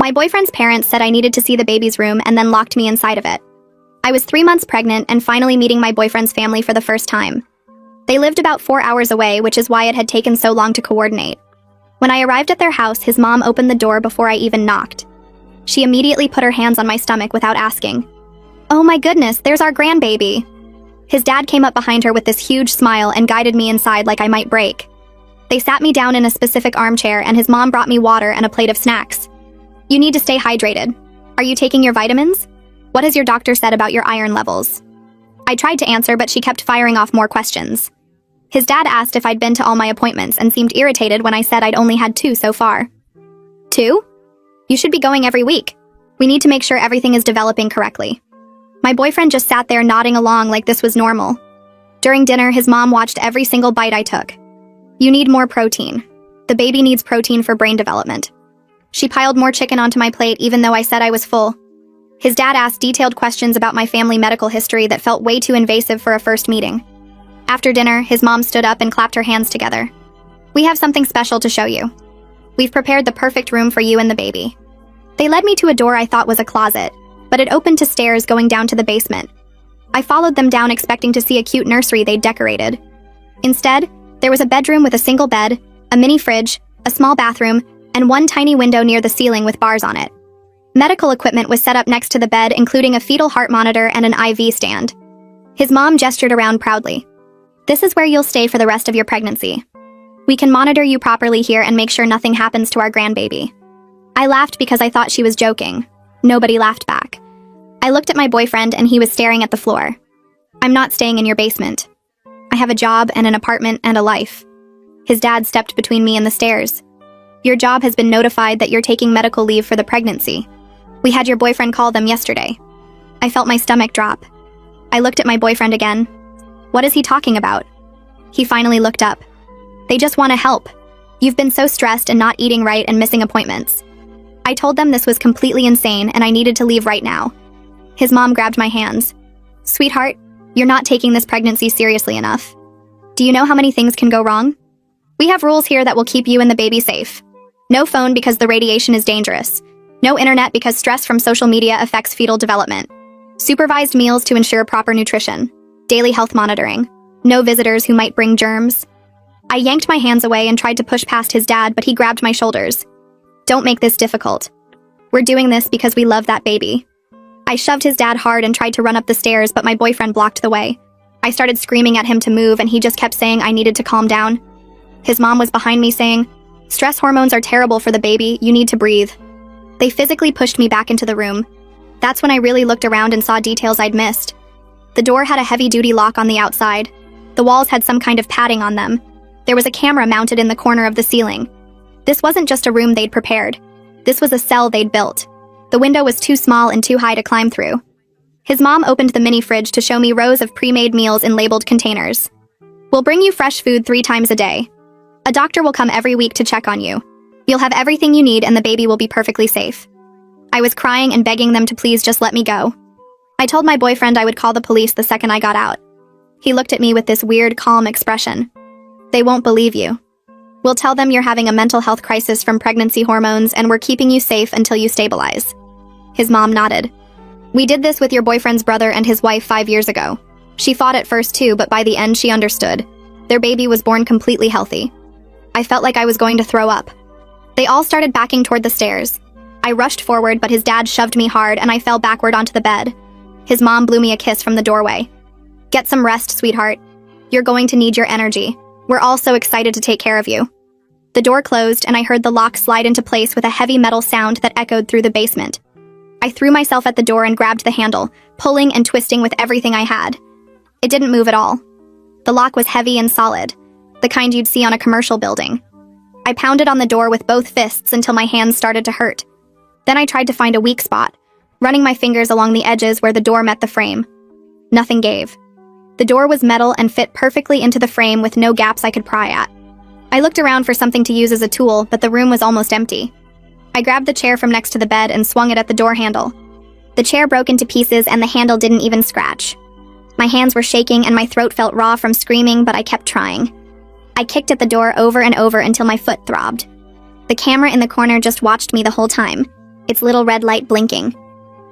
My boyfriend's parents said I needed to see the baby's room and then locked me inside of it. I was 3 months pregnant and finally meeting my boyfriend's family for the first time. They lived about 4 hours away, which is why it had taken so long to coordinate. When I arrived at their house, his mom opened the door before I even knocked. She immediately put her hands on my stomach without asking. "Oh my goodness, there's our grandbaby." His dad came up behind her with this huge smile and guided me inside like I might break. They sat me down in a specific armchair and his mom brought me water and a plate of snacks. "You need to stay hydrated. Are you taking your vitamins? What has your doctor said about your iron levels?" I tried to answer, but she kept firing off more questions. His dad asked if I'd been to all my appointments and seemed irritated when I said I'd only had 2 so far. 2? You should be going every week. We need to make sure everything is developing correctly. My boyfriend just sat there nodding along like this was normal. During dinner, his mom watched every single bite I took. "You need more protein. The baby needs protein for brain development." She piled more chicken onto my plate even though I said I was full. His dad asked detailed questions about my family medical history that felt way too invasive for a first meeting. After dinner, his mom stood up and clapped her hands together. "We have something special to show you. We've prepared the perfect room for you and the baby." They led me to a door I thought was a closet, but it opened to stairs going down to the basement. I followed them down expecting to see a cute nursery they'd decorated. Instead, there was a bedroom with a single bed, a mini fridge, a small bathroom, and one tiny window near the ceiling with bars on it. Medical equipment was set up next to the bed, including a fetal heart monitor and an IV stand. His mom gestured around proudly. "This is where you'll stay for the rest of your pregnancy. We can monitor you properly here and make sure nothing happens to our grandbaby." I laughed because I thought she was joking. Nobody laughed back. I looked at my boyfriend and he was staring at the floor. "I'm not staying in your basement. I have a job and an apartment and a life." His dad stepped between me and the stairs. "Your job has been notified that you're taking medical leave for the pregnancy. We had your boyfriend call them yesterday." I felt my stomach drop. I looked at my boyfriend again. What is he talking about? He finally looked up. "They just want to help. You've been so stressed and not eating right and missing appointments." I told them this was completely insane and I needed to leave right now. His mom grabbed my hands. "Sweetheart, you're not taking this pregnancy seriously enough. Do you know how many things can go wrong? We have rules here that will keep you and the baby safe. No phone because the radiation is dangerous. No internet because stress from social media affects fetal development. Supervised meals to ensure proper nutrition. Daily health monitoring. No visitors who might bring germs." I yanked my hands away and tried to push past his dad, but he grabbed my shoulders. "Don't make this difficult. We're doing this because we love that baby." I shoved his dad hard and tried to run up the stairs, but my boyfriend blocked the way. I started screaming at him to move, and he just kept saying I needed to calm down. His mom was behind me saying, "Stress hormones are terrible for the baby, you need to breathe." They physically pushed me back into the room. That's when I really looked around and saw details I'd missed. The door had a heavy-duty lock on the outside. The walls had some kind of padding on them. There was a camera mounted in the corner of the ceiling. This wasn't just a room they'd prepared. This was a cell they'd built. The window was too small and too high to climb through. His mom opened the mini fridge to show me rows of pre-made meals in labeled containers. "We'll bring you fresh food 3 times a day. A doctor will come every week to check on you. You'll have everything you need and the baby will be perfectly safe." I was crying and begging them to please just let me go. I told my boyfriend I would call the police the second I got out. He looked at me with this weird, calm expression. "They won't believe you. We'll tell them you're having a mental health crisis from pregnancy hormones and we're keeping you safe until you stabilize." His mom nodded. "We did this with your boyfriend's brother and his wife 5 years ago. She fought at first too, but by the end she understood. Their baby was born completely healthy." I felt like I was going to throw up. They all started backing toward the stairs. I rushed forward, but his dad shoved me hard and I fell backward onto the bed. His mom blew me a kiss from the doorway. "Get some rest, sweetheart. You're going to need your energy. We're all so excited to take care of you." The door closed and I heard the lock slide into place with a heavy metal sound that echoed through the basement. I threw myself at the door and grabbed the handle, pulling and twisting with everything I had. It didn't move at all. The lock was heavy and solid, the kind you'd see on a commercial building. I pounded on the door with both fists until my hands started to hurt. Then I tried to find a weak spot, running my fingers along the edges where the door met the frame. Nothing gave. The door was metal and fit perfectly into the frame with no gaps I could pry at. I looked around for something to use as a tool, but the room was almost empty. I grabbed the chair from next to the bed and swung it at the door handle. The chair broke into pieces and the handle didn't even scratch. My hands were shaking and my throat felt raw from screaming, but I kept trying. I kicked at the door over and over until my foot throbbed. The camera in the corner just watched me the whole time. its little red light blinking.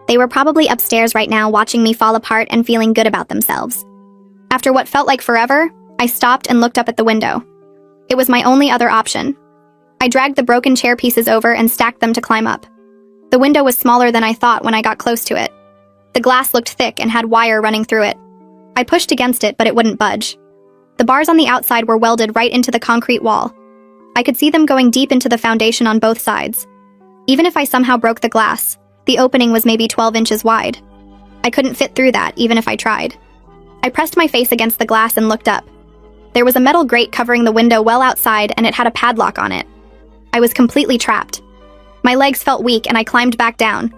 They were probably upstairs right now watching me fall apart and feeling good about themselves. After what felt like forever, I stopped and looked up at the window. It was my only other option. I dragged the broken chair pieces over and stacked them to climb up. The window was smaller than I thought when I got close to it. The glass looked thick and had wire running through it. I pushed against it, but it wouldn't budge. The bars on the outside were welded right into the concrete wall. I could see them going deep into the foundation on both sides. Even if I somehow broke the glass, the opening was maybe 12 inches wide. I couldn't fit through that, even if I tried. I pressed my face against the glass and looked up. There was a metal grate covering the window well outside, and it had a padlock on it. I was completely trapped. My legs felt weak, and I climbed back down.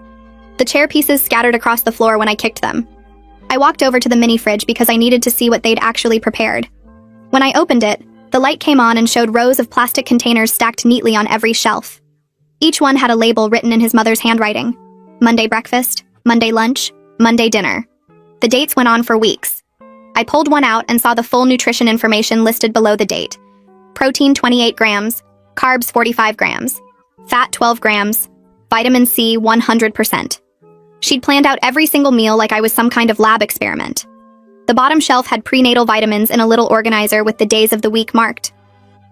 The chair pieces scattered across the floor when I kicked them. I walked over to the mini fridge because I needed to see what they'd actually prepared. When I opened it, the light came on and showed rows of plastic containers stacked neatly on every shelf. Each one had a label written in his mother's handwriting. Monday breakfast, Monday lunch, Monday dinner. The dates went on for weeks. I pulled one out and saw the full nutrition information listed below the date. Protein 28 grams, carbs 45 grams, fat 12 grams, vitamin C 100%. She'd planned out every single meal like I was some kind of lab experiment. The bottom shelf had prenatal vitamins in a little organizer with the days of the week marked.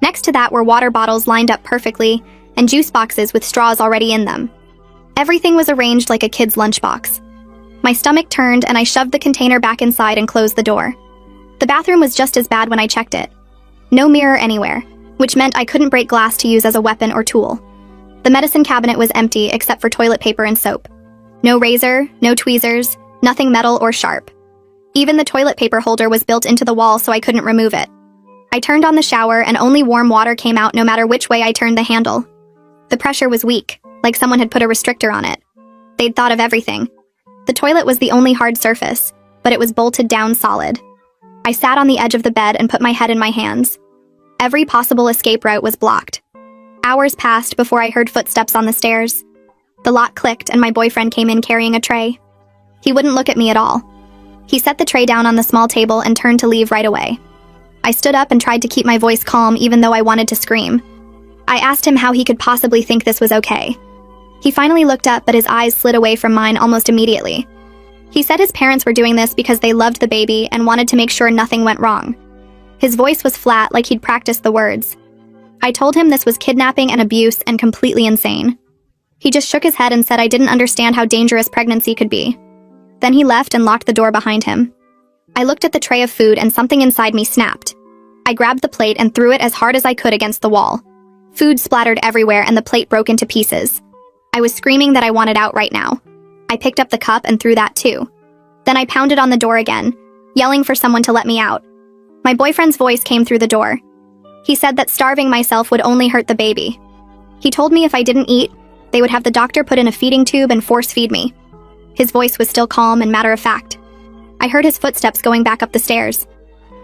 Next to that were water bottles lined up perfectly and juice boxes with straws already in them. Everything was arranged like a kid's lunchbox. My stomach turned and I shoved the container back inside and closed the door. The bathroom was just as bad when I checked it. No mirror anywhere, which meant I couldn't break glass to use as a weapon or tool. The medicine cabinet was empty except for toilet paper and soap. No razor, no tweezers, nothing metal or sharp. Even the toilet paper holder was built into the wall so I couldn't remove it. I turned on the shower and only warm water came out no matter which way I turned the handle. The pressure was weak, like someone had put a restrictor on it. They'd thought of everything. The toilet was the only hard surface, but it was bolted down solid. I sat on the edge of the bed and put my head in my hands. Every possible escape route was blocked. Hours passed before I heard footsteps on the stairs. The lock clicked and my boyfriend came in carrying a tray. He wouldn't look at me at all. He set the tray down on the small table and turned to leave right away. I stood up and tried to keep my voice calm even though I wanted to scream. I asked him how he could possibly think this was okay. He finally looked up, but his eyes slid away from mine almost immediately. He said his parents were doing this because they loved the baby and wanted to make sure nothing went wrong. His voice was flat, like he'd practiced the words. I told him this was kidnapping and abuse and completely insane. He just shook his head and said I didn't understand how dangerous pregnancy could be. Then he left and locked the door behind him. I looked at the tray of food and something inside me snapped. I grabbed the plate and threw it as hard as I could against the wall. Food splattered everywhere and the plate broke into pieces. I was screaming that I wanted out right now. I picked up the cup and threw that too. Then I pounded on the door again, yelling for someone to let me out. My boyfriend's voice came through the door. He said that starving myself would only hurt the baby. He told me if I didn't eat, they would have the doctor put in a feeding tube and force feed me. His voice was still calm and matter-of-fact. I heard his footsteps going back up the stairs.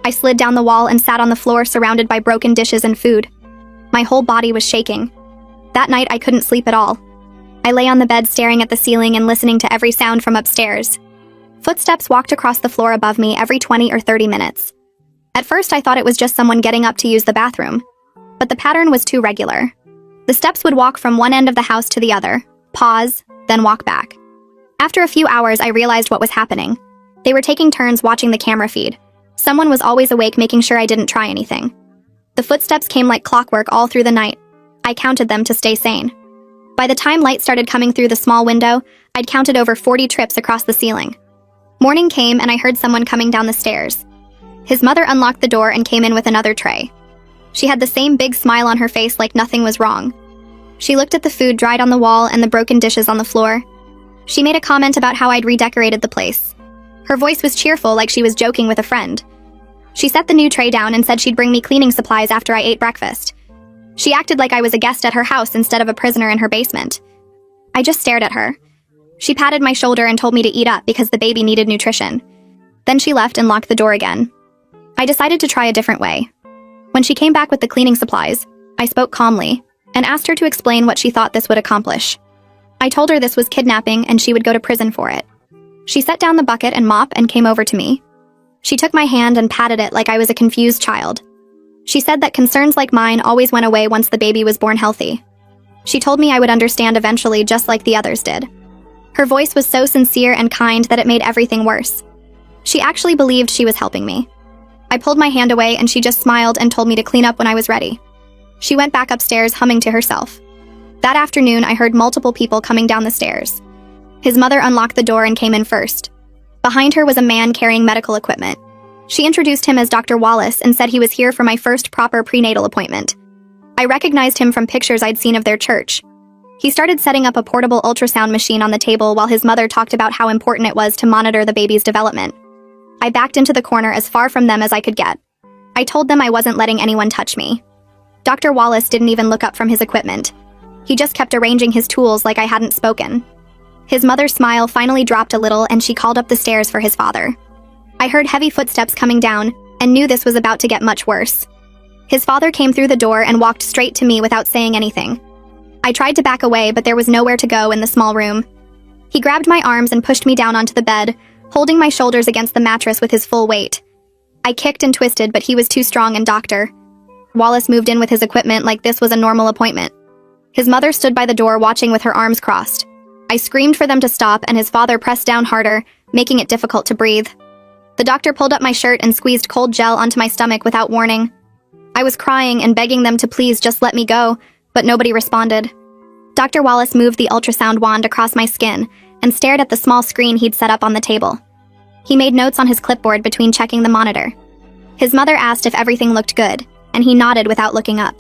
I slid down the wall and sat on the floor surrounded by broken dishes and food. My whole body was shaking. That night I couldn't sleep at all. I lay on the bed staring at the ceiling and listening to every sound from upstairs. Footsteps walked across the floor above me every 20 or 30 minutes. At first I thought it was just someone getting up to use the bathroom, but the pattern was too regular. The steps would walk from one end of the house to the other, pause, then walk back. After a few hours I realized what was happening. They were taking turns watching the camera feed. Someone was always awake making sure I didn't try anything. The footsteps came like clockwork all through the night. I counted them to stay sane. By the time light started coming through the small window, I'd counted over 40 trips across the ceiling. Morning came and I heard someone coming down the stairs. His mother unlocked the door and came in with another tray. She had the same big smile on her face like nothing was wrong. She looked at the food dried on the wall and the broken dishes on the floor. She made a comment about how I'd redecorated the place. Her voice was cheerful, like she was joking with a friend. She set the new tray down and said she'd bring me cleaning supplies after I ate breakfast. She acted like I was a guest at her house instead of a prisoner in her basement. I just stared at her. She patted my shoulder and told me to eat up because the baby needed nutrition. Then she left and locked the door again. I decided to try a different way. When she came back with the cleaning supplies, I spoke calmly and asked her to explain what she thought this would accomplish. I told her this was kidnapping and she would go to prison for it. She set down the bucket and mop and came over to me. She took my hand and patted it like I was a confused child. She said that concerns like mine always went away once the baby was born healthy. She told me I would understand eventually, just like the others did. Her voice was so sincere and kind that it made everything worse. She actually believed she was helping me. I pulled my hand away and she just smiled and told me to clean up when I was ready. She went back upstairs humming to herself. That afternoon, I heard multiple people coming down the stairs. His mother unlocked the door and came in first. Behind her was a man carrying medical equipment. She introduced him as Dr. Wallace and said he was here for my first proper prenatal appointment. I recognized him from pictures I'd seen of their church. He started setting up a portable ultrasound machine on the table while his mother talked about how important it was to monitor the baby's development. I backed into the corner as far from them as I could get. I told them I wasn't letting anyone touch me. Dr. Wallace didn't even look up from his equipment. He just kept arranging his tools like I hadn't spoken. His mother's smile finally dropped a little and she called up the stairs for his father. I heard heavy footsteps coming down and knew this was about to get much worse. His father came through the door and walked straight to me without saying anything. I tried to back away, but there was nowhere to go in the small room. He grabbed my arms and pushed me down onto the bed, holding my shoulders against the mattress with his full weight. I kicked and twisted, but he was too strong and Dr. Wallace moved in with his equipment like this was a normal appointment. His mother stood by the door watching with her arms crossed. I screamed for them to stop and his father pressed down harder, making it difficult to breathe. The doctor pulled up my shirt and squeezed cold gel onto my stomach without warning. I was crying and begging them to please just let me go, but nobody responded. Dr. Wallace moved the ultrasound wand across my skin and stared at the small screen he'd set up on the table. He made notes on his clipboard between checking the monitor. His mother asked if everything looked good, and he nodded without looking up.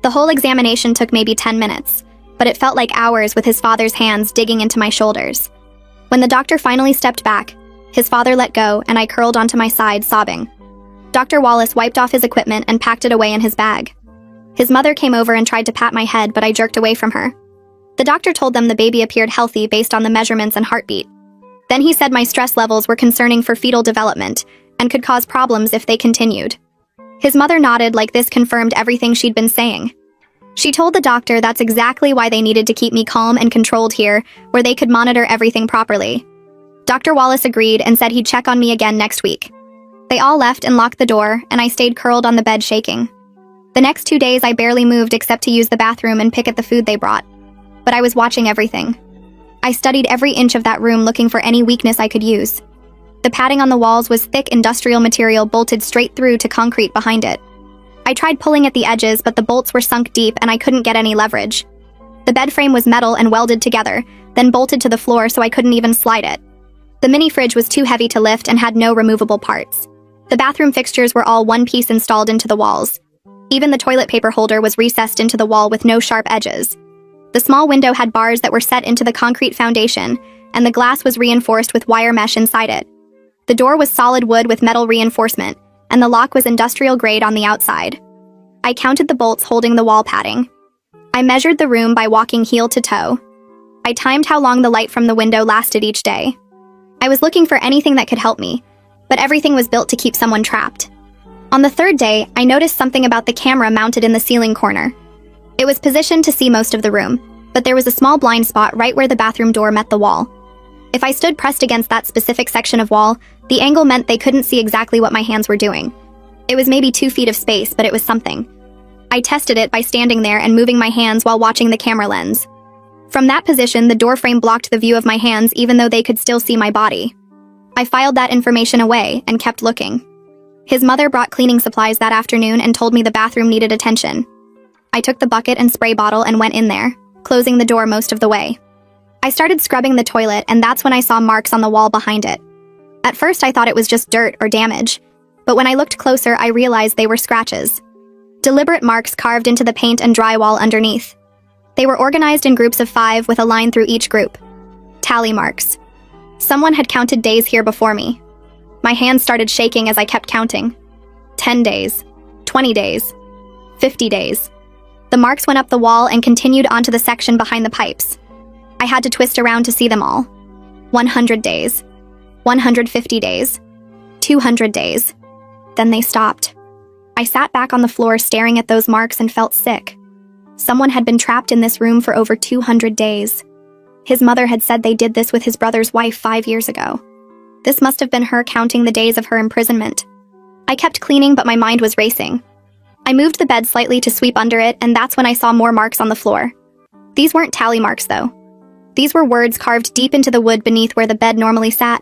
The whole examination took maybe 10 minutes, but it felt like hours with his father's hands digging into my shoulders. When the doctor finally stepped back, his father let go and I curled onto my side, sobbing. Dr. Wallace wiped off his equipment and packed it away in his bag. His mother came over and tried to pat my head, but I jerked away from her. The doctor told them the baby appeared healthy based on the measurements and heartbeat. Then he said my stress levels were concerning for fetal development and could cause problems if they continued. His mother nodded like this confirmed everything she'd been saying. She told the doctor that's exactly why they needed to keep me calm and controlled here, where they could monitor everything properly. Dr. Wallace agreed and said he'd check on me again next week. They all left and locked the door, and I stayed curled on the bed shaking. The next 2 days I barely moved except to use the bathroom and pick at the food they brought. But I was watching everything. I studied every inch of that room looking for any weakness I could use. The padding on the walls was thick industrial material bolted straight through to concrete behind it. I tried pulling at the edges, but the bolts were sunk deep and I couldn't get any leverage. The bed frame was metal and welded together, then bolted to the floor so I couldn't even slide it. The mini fridge was too heavy to lift and had no removable parts. The bathroom fixtures were all one piece installed into the walls. Even the toilet paper holder was recessed into the wall with no sharp edges. The small window had bars that were set into the concrete foundation, and the glass was reinforced with wire mesh inside it. The door was solid wood with metal reinforcement, and the lock was industrial grade on the outside. I counted the bolts holding the wall padding. I measured the room by walking heel to toe. I timed how long the light from the window lasted each day. I was looking for anything that could help me, but everything was built to keep someone trapped. On the third day, I noticed something about the camera mounted in the ceiling corner. It was positioned to see most of the room, but there was a small blind spot right where the bathroom door met the wall. If I stood pressed against that specific section of wall, the angle meant they couldn't see exactly what my hands were doing. It was maybe 2 feet of space, but it was something. I tested it by standing there and moving my hands while watching the camera lens. From that position, the door frame blocked the view of my hands even though they could still see my body. I filed that information away and kept looking. His mother brought cleaning supplies that afternoon and told me the bathroom needed attention. I took the bucket and spray bottle and went in there, closing the door most of the way. I started scrubbing the toilet, and that's when I saw marks on the wall behind it. At first, I thought it was just dirt or damage, but when I looked closer, I realized they were scratches. Deliberate marks carved into the paint and drywall underneath. They were organized in groups of 5 with a line through each group. Tally marks. Someone had counted days here before me. My hands started shaking as I kept counting. 10 days, 20 days, 50 days. The marks went up the wall and continued onto the section behind the pipes. I had to twist around to see them all. 100 days, 150 days, 200 days. Then they stopped. I sat back on the floor staring at those marks and felt sick. Someone had been trapped in this room for over 200 days. His mother had said they did this with his brother's wife 5 years ago. This must have been her counting the days of her imprisonment. I kept cleaning, but my mind was racing. I moved the bed slightly to sweep under it, and that's when I saw more marks on the floor. These weren't tally marks, though. These were words carved deep into the wood beneath where the bed normally sat.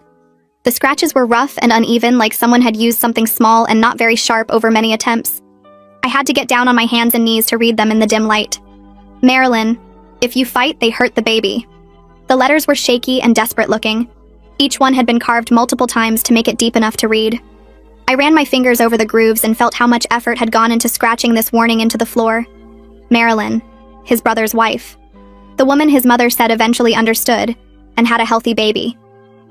The scratches were rough and uneven, like someone had used something small and not very sharp over many attempts. I had to get down on my hands and knees to read them in the dim light. Marilyn, if you fight, they hurt the baby. The letters were shaky and desperate looking. Each one had been carved multiple times to make it deep enough to read. I ran my fingers over the grooves and felt how much effort had gone into scratching this warning into the floor. Marilyn, his brother's wife. The woman his mother said eventually understood and had a healthy baby.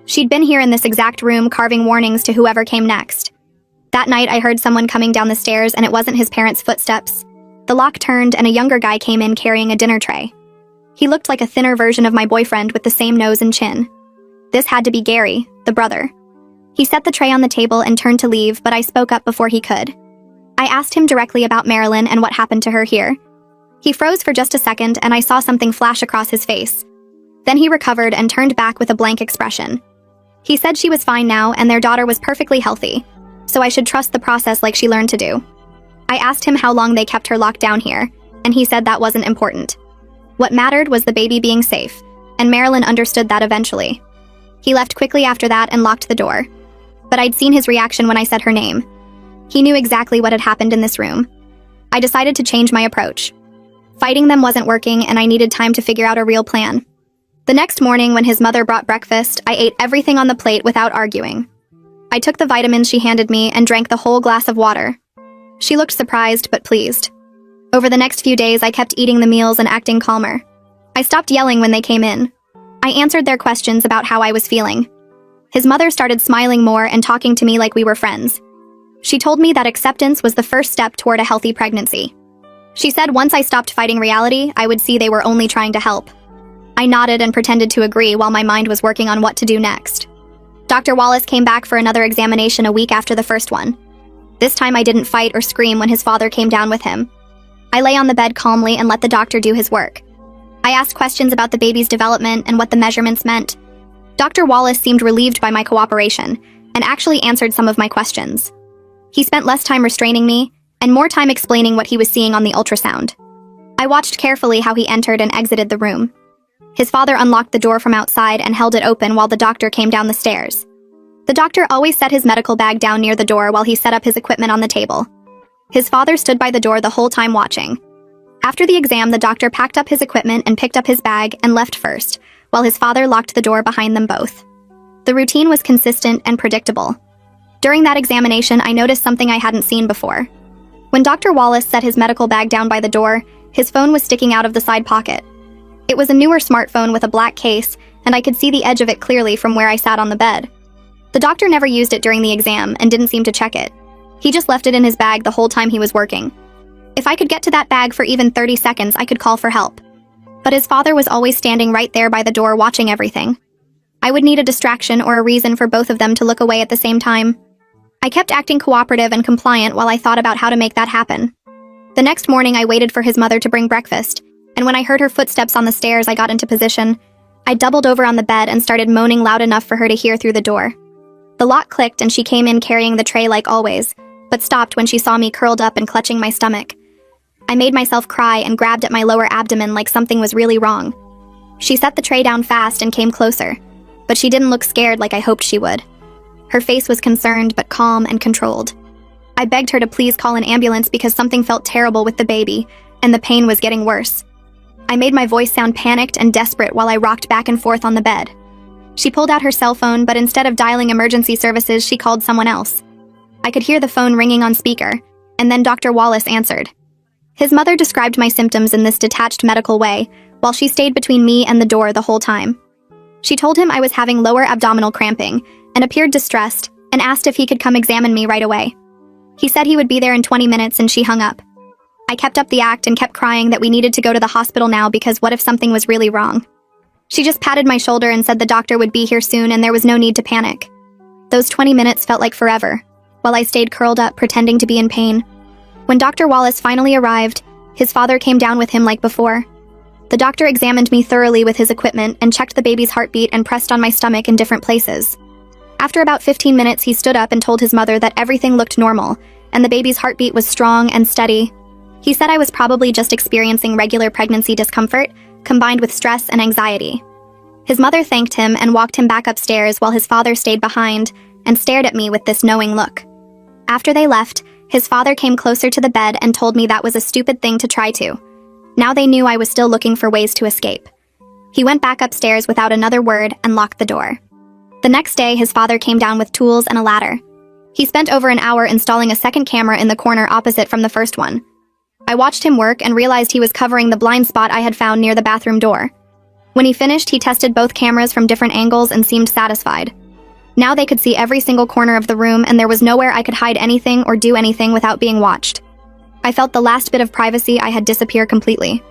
She'd been here in this exact room carving warnings to whoever came next. That night I heard someone coming down the stairs, and it wasn't his parents' footsteps. The lock turned and a younger guy came in carrying a dinner tray. He looked like a thinner version of my boyfriend with the same nose and chin. This had to be Gary, the brother. He set the tray on the table and turned to leave, but I spoke up before he could. I asked him directly about Marilyn and what happened to her here. He froze for just a second, and I saw something flash across his face. Then he recovered and turned back with a blank expression. He said she was fine now and their daughter was perfectly healthy, so I should trust the process like she learned to do. I asked him how long they kept her locked down here, and he said that wasn't important. What mattered was the baby being safe, and Marilyn understood that eventually. He left quickly after that and locked the door. But I'd seen his reaction when I said her name. He knew exactly what had happened in this room. I decided to change my approach. Fighting them wasn't working, and I needed time to figure out a real plan. The next morning, when his mother brought breakfast, I ate everything on the plate without arguing. I took the vitamins she handed me and drank the whole glass of water. She looked surprised but pleased. Over the next few days, I kept eating the meals and acting calmer. I stopped yelling when they came in. I answered their questions about how I was feeling. His mother started smiling more and talking to me like we were friends. She told me that acceptance was the first step toward a healthy pregnancy. She said once I stopped fighting reality, I would see they were only trying to help. I nodded and pretended to agree while my mind was working on what to do next. Dr. Wallace came back for another examination a week after the first one. This time I didn't fight or scream when his father came down with him. I lay on the bed calmly and let the doctor do his work. I asked questions about the baby's development and what the measurements meant. Dr. Wallace seemed relieved by my cooperation and actually answered some of my questions. He spent less time restraining me and more time explaining what he was seeing on the ultrasound. I watched carefully how he entered and exited the room. His father unlocked the door from outside and held it open while the doctor came down the stairs. The doctor always set his medical bag down near the door while he set up his equipment on the table. His father stood by the door the whole time watching. After the exam, the doctor packed up his equipment and picked up his bag and left first, while his father locked the door behind them both. The routine was consistent and predictable. During that examination, I noticed something I hadn't seen before. When Dr. Wallace set his medical bag down by the door, his phone was sticking out of the side pocket. It was a newer smartphone with a black case, and I could see the edge of it clearly from where I sat on the bed. The doctor never used it during the exam and didn't seem to check it. He just left it in his bag the whole time he was working. If I could get to that bag for even 30 seconds, I could call for help. But his father was always standing right there by the door watching everything. I would need a distraction or a reason for both of them to look away at the same time. I kept acting cooperative and compliant while I thought about how to make that happen. The next morning, I waited for his mother to bring breakfast, and when I heard her footsteps on the stairs, I got into position. I doubled over on the bed and started moaning loud enough for her to hear through the door. The lock clicked and she came in carrying the tray like always, but stopped when she saw me curled up and clutching my stomach. I made myself cry and grabbed at my lower abdomen like something was really wrong. She set the tray down fast and came closer, but she didn't look scared like I hoped she would. Her face was concerned but calm and controlled. I begged her to please call an ambulance because something felt terrible with the baby, and the pain was getting worse. I made my voice sound panicked and desperate while I rocked back and forth on the bed. She pulled out her cell phone, but instead of dialing emergency services, she called someone else. I could hear the phone ringing on speaker, and then Dr. Wallace answered. His mother described my symptoms in this detached medical way, while she stayed between me and the door the whole time. She told him I was having lower abdominal cramping, and appeared distressed, and asked if he could come examine me right away. He said he would be there in 20 minutes, and she hung up. I kept up the act and kept crying that we needed to go to the hospital now because what if something was really wrong? She just patted my shoulder and said the doctor would be here soon and there was no need to panic. Those 20 minutes felt like forever, while I stayed curled up pretending to be in pain. When Dr. Wallace finally arrived, his father came down with him like before. The doctor examined me thoroughly with his equipment and checked the baby's heartbeat and pressed on my stomach in different places. After about 15 minutes, he stood up and told his mother that everything looked normal, and the baby's heartbeat was strong and steady. He said I was probably just experiencing regular pregnancy discomfort, combined with stress and anxiety. His mother thanked him and walked him back upstairs while his father stayed behind and stared at me with this knowing look. After they left, his father came closer to the bed and told me that was a stupid thing to try to. Now they knew I was still looking for ways to escape. He went back upstairs without another word and locked the door. The next day, his father came down with tools and a ladder. He spent over an hour installing a second camera in the corner opposite from the first one. I watched him work and realized he was covering the blind spot I had found near the bathroom door. When he finished, he tested both cameras from different angles and seemed satisfied. Now they could see every single corner of the room, and there was nowhere I could hide anything or do anything without being watched. I felt the last bit of privacy I had disappear completely.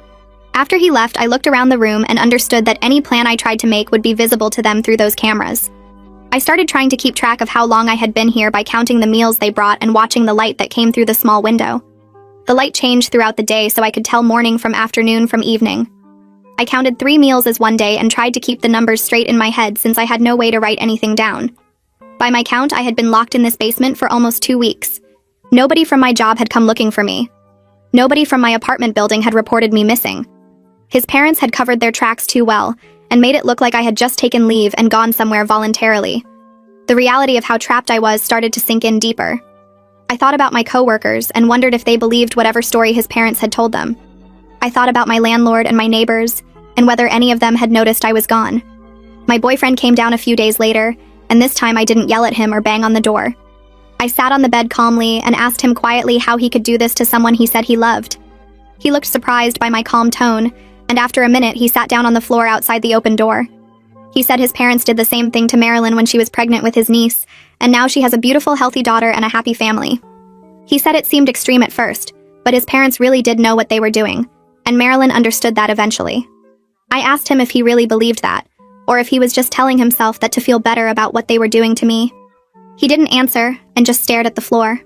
After he left, I looked around the room and understood that any plan I tried to make would be visible to them through those cameras. I started trying to keep track of how long I had been here by counting the meals they brought and watching the light that came through the small window. The light changed throughout the day so I could tell morning from afternoon from evening. I counted 3 meals as one day and tried to keep the numbers straight in my head since I had no way to write anything down. By my count, I had been locked in this basement for almost 2 weeks. Nobody from my job had come looking for me. Nobody from my apartment building had reported me missing. His parents had covered their tracks too well and made it look like I had just taken leave and gone somewhere voluntarily. The reality of how trapped I was started to sink in deeper. I thought about my coworkers and wondered if they believed whatever story his parents had told them. I thought about my landlord and my neighbors, and whether any of them had noticed I was gone. My boyfriend came down a few days later, and this time I didn't yell at him or bang on the door. I sat on the bed calmly and asked him quietly how he could do this to someone he said he loved. He looked surprised by my calm tone, and after a minute he sat down on the floor outside the open door. He said his parents did the same thing to Marilyn when she was pregnant with his niece, and now she has a beautiful, healthy daughter and a happy family. He said it seemed extreme at first, but his parents really did know what they were doing, and Marilyn understood that eventually. I asked him if he really believed that, or if he was just telling himself that to feel better about what they were doing to me. He didn't answer, and just stared at the floor.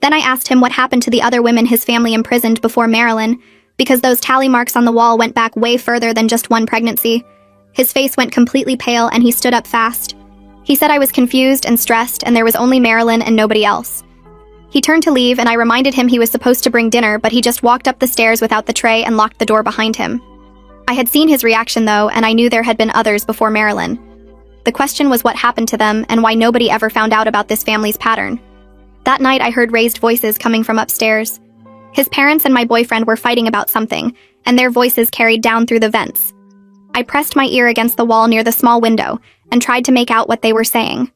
Then I asked him what happened to the other women his family imprisoned before Marilyn, because those tally marks on the wall went back way further than just one pregnancy. His face went completely pale and he stood up fast. He said I was confused and stressed and there was only Marilyn and nobody else. He turned to leave and I reminded him he was supposed to bring dinner, but he just walked up the stairs without the tray and locked the door behind him. I had seen his reaction though, and I knew there had been others before Marilyn. The question was what happened to them and why nobody ever found out about this family's pattern. That night I heard raised voices coming from upstairs. His parents and my boyfriend were fighting about something, and their voices carried down through the vents. I pressed my ear against the wall near the small window and tried to make out what they were saying.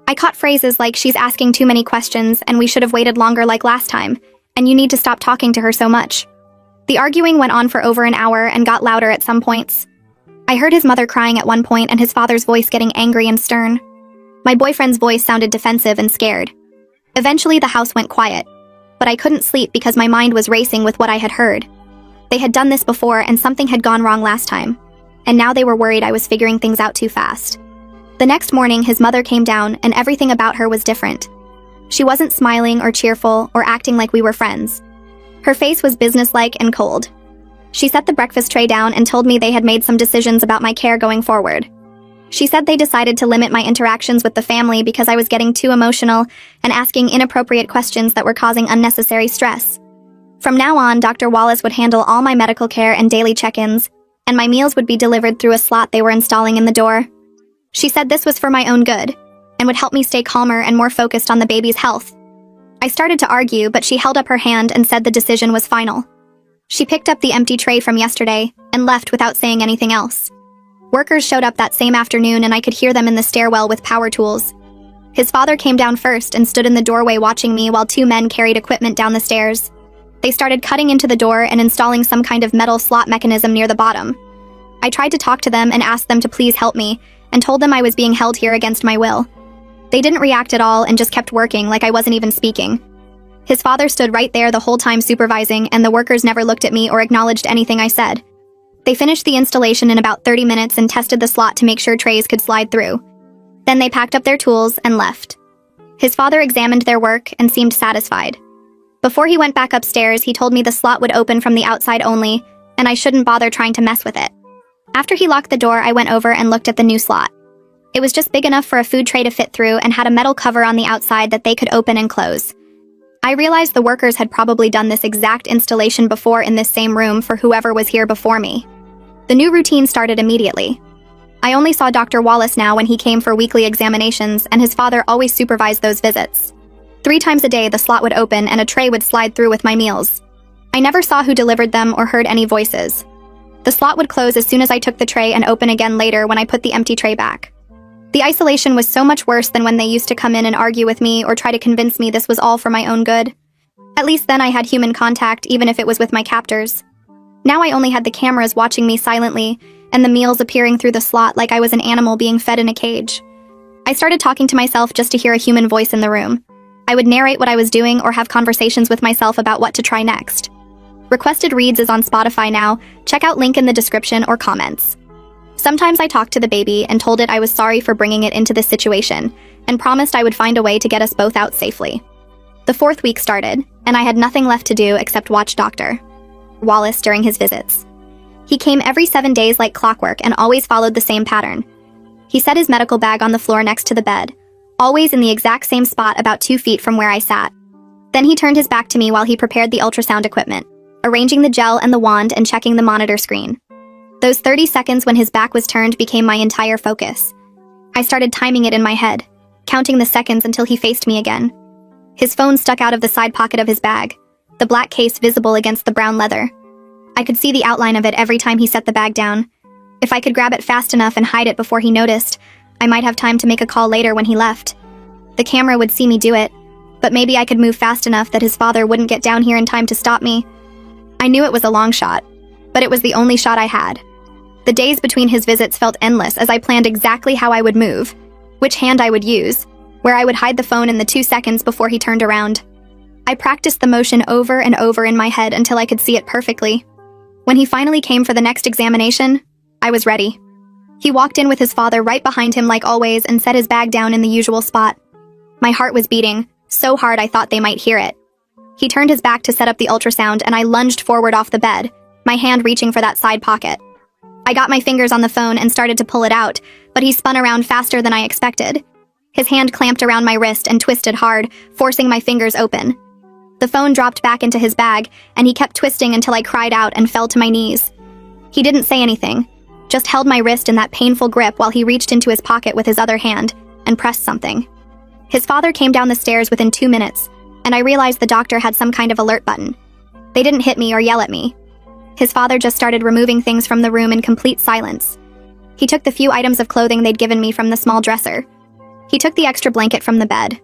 I caught phrases like, "She's asking too many questions, and we should have waited longer like last time, and you need to stop talking to her so much." The arguing went on for over an hour and got louder at some points. I heard his mother crying at one point and his father's voice getting angry and stern. My boyfriend's voice sounded defensive and scared. Eventually the house went quiet, but I couldn't sleep because my mind was racing with what I had heard. They had done this before and something had gone wrong last time, and now they were worried I was figuring things out too fast. The next morning, his mother came down and everything about her was different. She wasn't smiling or cheerful or acting like we were friends. Her face was businesslike and cold. She set the breakfast tray down and told me they had made some decisions about my care going forward. She said they decided to limit my interactions with the family because I was getting too emotional and asking inappropriate questions that were causing unnecessary stress. From now on, Dr. Wallace would handle all my medical care and daily check-ins, and my meals would be delivered through a slot they were installing in the door. She said this was for my own good, and would help me stay calmer and more focused on the baby's health. I started to argue, but she held up her hand and said the decision was final. She picked up the empty tray from yesterday and left without saying anything else. Workers showed up that same afternoon and I could hear them in the stairwell with power tools. His father came down first and stood in the doorway watching me while 2 men carried equipment down the stairs. They started cutting into the door and installing some kind of metal slot mechanism near the bottom. I tried to talk to them and asked them to please help me, and told them I was being held here against my will. They didn't react at all and just kept working like I wasn't even speaking. His father stood right there the whole time supervising, and the workers never looked at me or acknowledged anything I said. They finished the installation in about 30 minutes and tested the slot to make sure trays could slide through. Then they packed up their tools and left. His father examined their work and seemed satisfied. Before he went back upstairs, he told me the slot would open from the outside only, and I shouldn't bother trying to mess with it. After he locked the door, I went over and looked at the new slot. It was just big enough for a food tray to fit through and had a metal cover on the outside that they could open and close. I realized the workers had probably done this exact installation before in this same room for whoever was here before me. The new routine started immediately. I only saw Dr. Wallace now when he came for weekly examinations, and his father always supervised those visits. 3 times a day, the slot would open and a tray would slide through with my meals. I never saw who delivered them or heard any voices. The slot would close as soon as I took the tray and open again later when I put the empty tray back. The isolation was so much worse than when they used to come in and argue with me or try to convince me this was all for my own good. At least then I had human contact, even if it was with my captors. Now I only had the cameras watching me silently, and the meals appearing through the slot like I was an animal being fed in a cage. I started talking to myself just to hear a human voice in the room. I would narrate what I was doing or have conversations with myself about what to try next. Requested Reads is on Spotify now. Check out link in the description or comments. Sometimes I talked to the baby and told it I was sorry for bringing it into this situation, and promised I would find a way to get us both out safely. The 4th week started, and I had nothing left to do except watch Dr. Wallace during his visits. He came every 7 days like clockwork and always followed the same pattern. He set his medical bag on the floor next to the bed, always in the exact same spot about 2 feet from where I sat. Then he turned his back to me while he prepared the ultrasound equipment, arranging the gel and the wand and checking the monitor screen. Those 30 seconds when his back was turned became my entire focus. I started timing it in my head, counting the seconds until he faced me again. His phone stuck out of the side pocket of his bag, the black case visible against the brown leather. I could see the outline of it every time he set the bag down. If I could grab it fast enough and hide it before he noticed, I might have time to make a call later when he left. The camera would see me do it, but maybe I could move fast enough that his father wouldn't get down here in time to stop me. I knew it was a long shot, but it was the only shot I had. The days between his visits felt endless as I planned exactly how I would move, which hand I would use, where I would hide the phone in the 2 seconds before he turned around. I practiced the motion over and over in my head until I could see it perfectly. When he finally came for the next examination, I was ready. He walked in with his father right behind him like always and set his bag down in the usual spot. My heart was beating, so hard I thought they might hear it. He turned his back to set up the ultrasound and I lunged forward off the bed, my hand reaching for that side pocket. I got my fingers on the phone and started to pull it out, but he spun around faster than I expected. His hand clamped around my wrist and twisted hard, forcing my fingers open. The phone dropped back into his bag, and he kept twisting until I cried out and fell to my knees. He didn't say anything, just held my wrist in that painful grip while he reached into his pocket with his other hand and pressed something. His father came down the stairs within 2 minutes, and I realized the doctor had some kind of alert button. They didn't hit me or yell at me. His father just started removing things from the room in complete silence. He took the few items of clothing they'd given me from the small dresser. He took the extra blanket from the bed.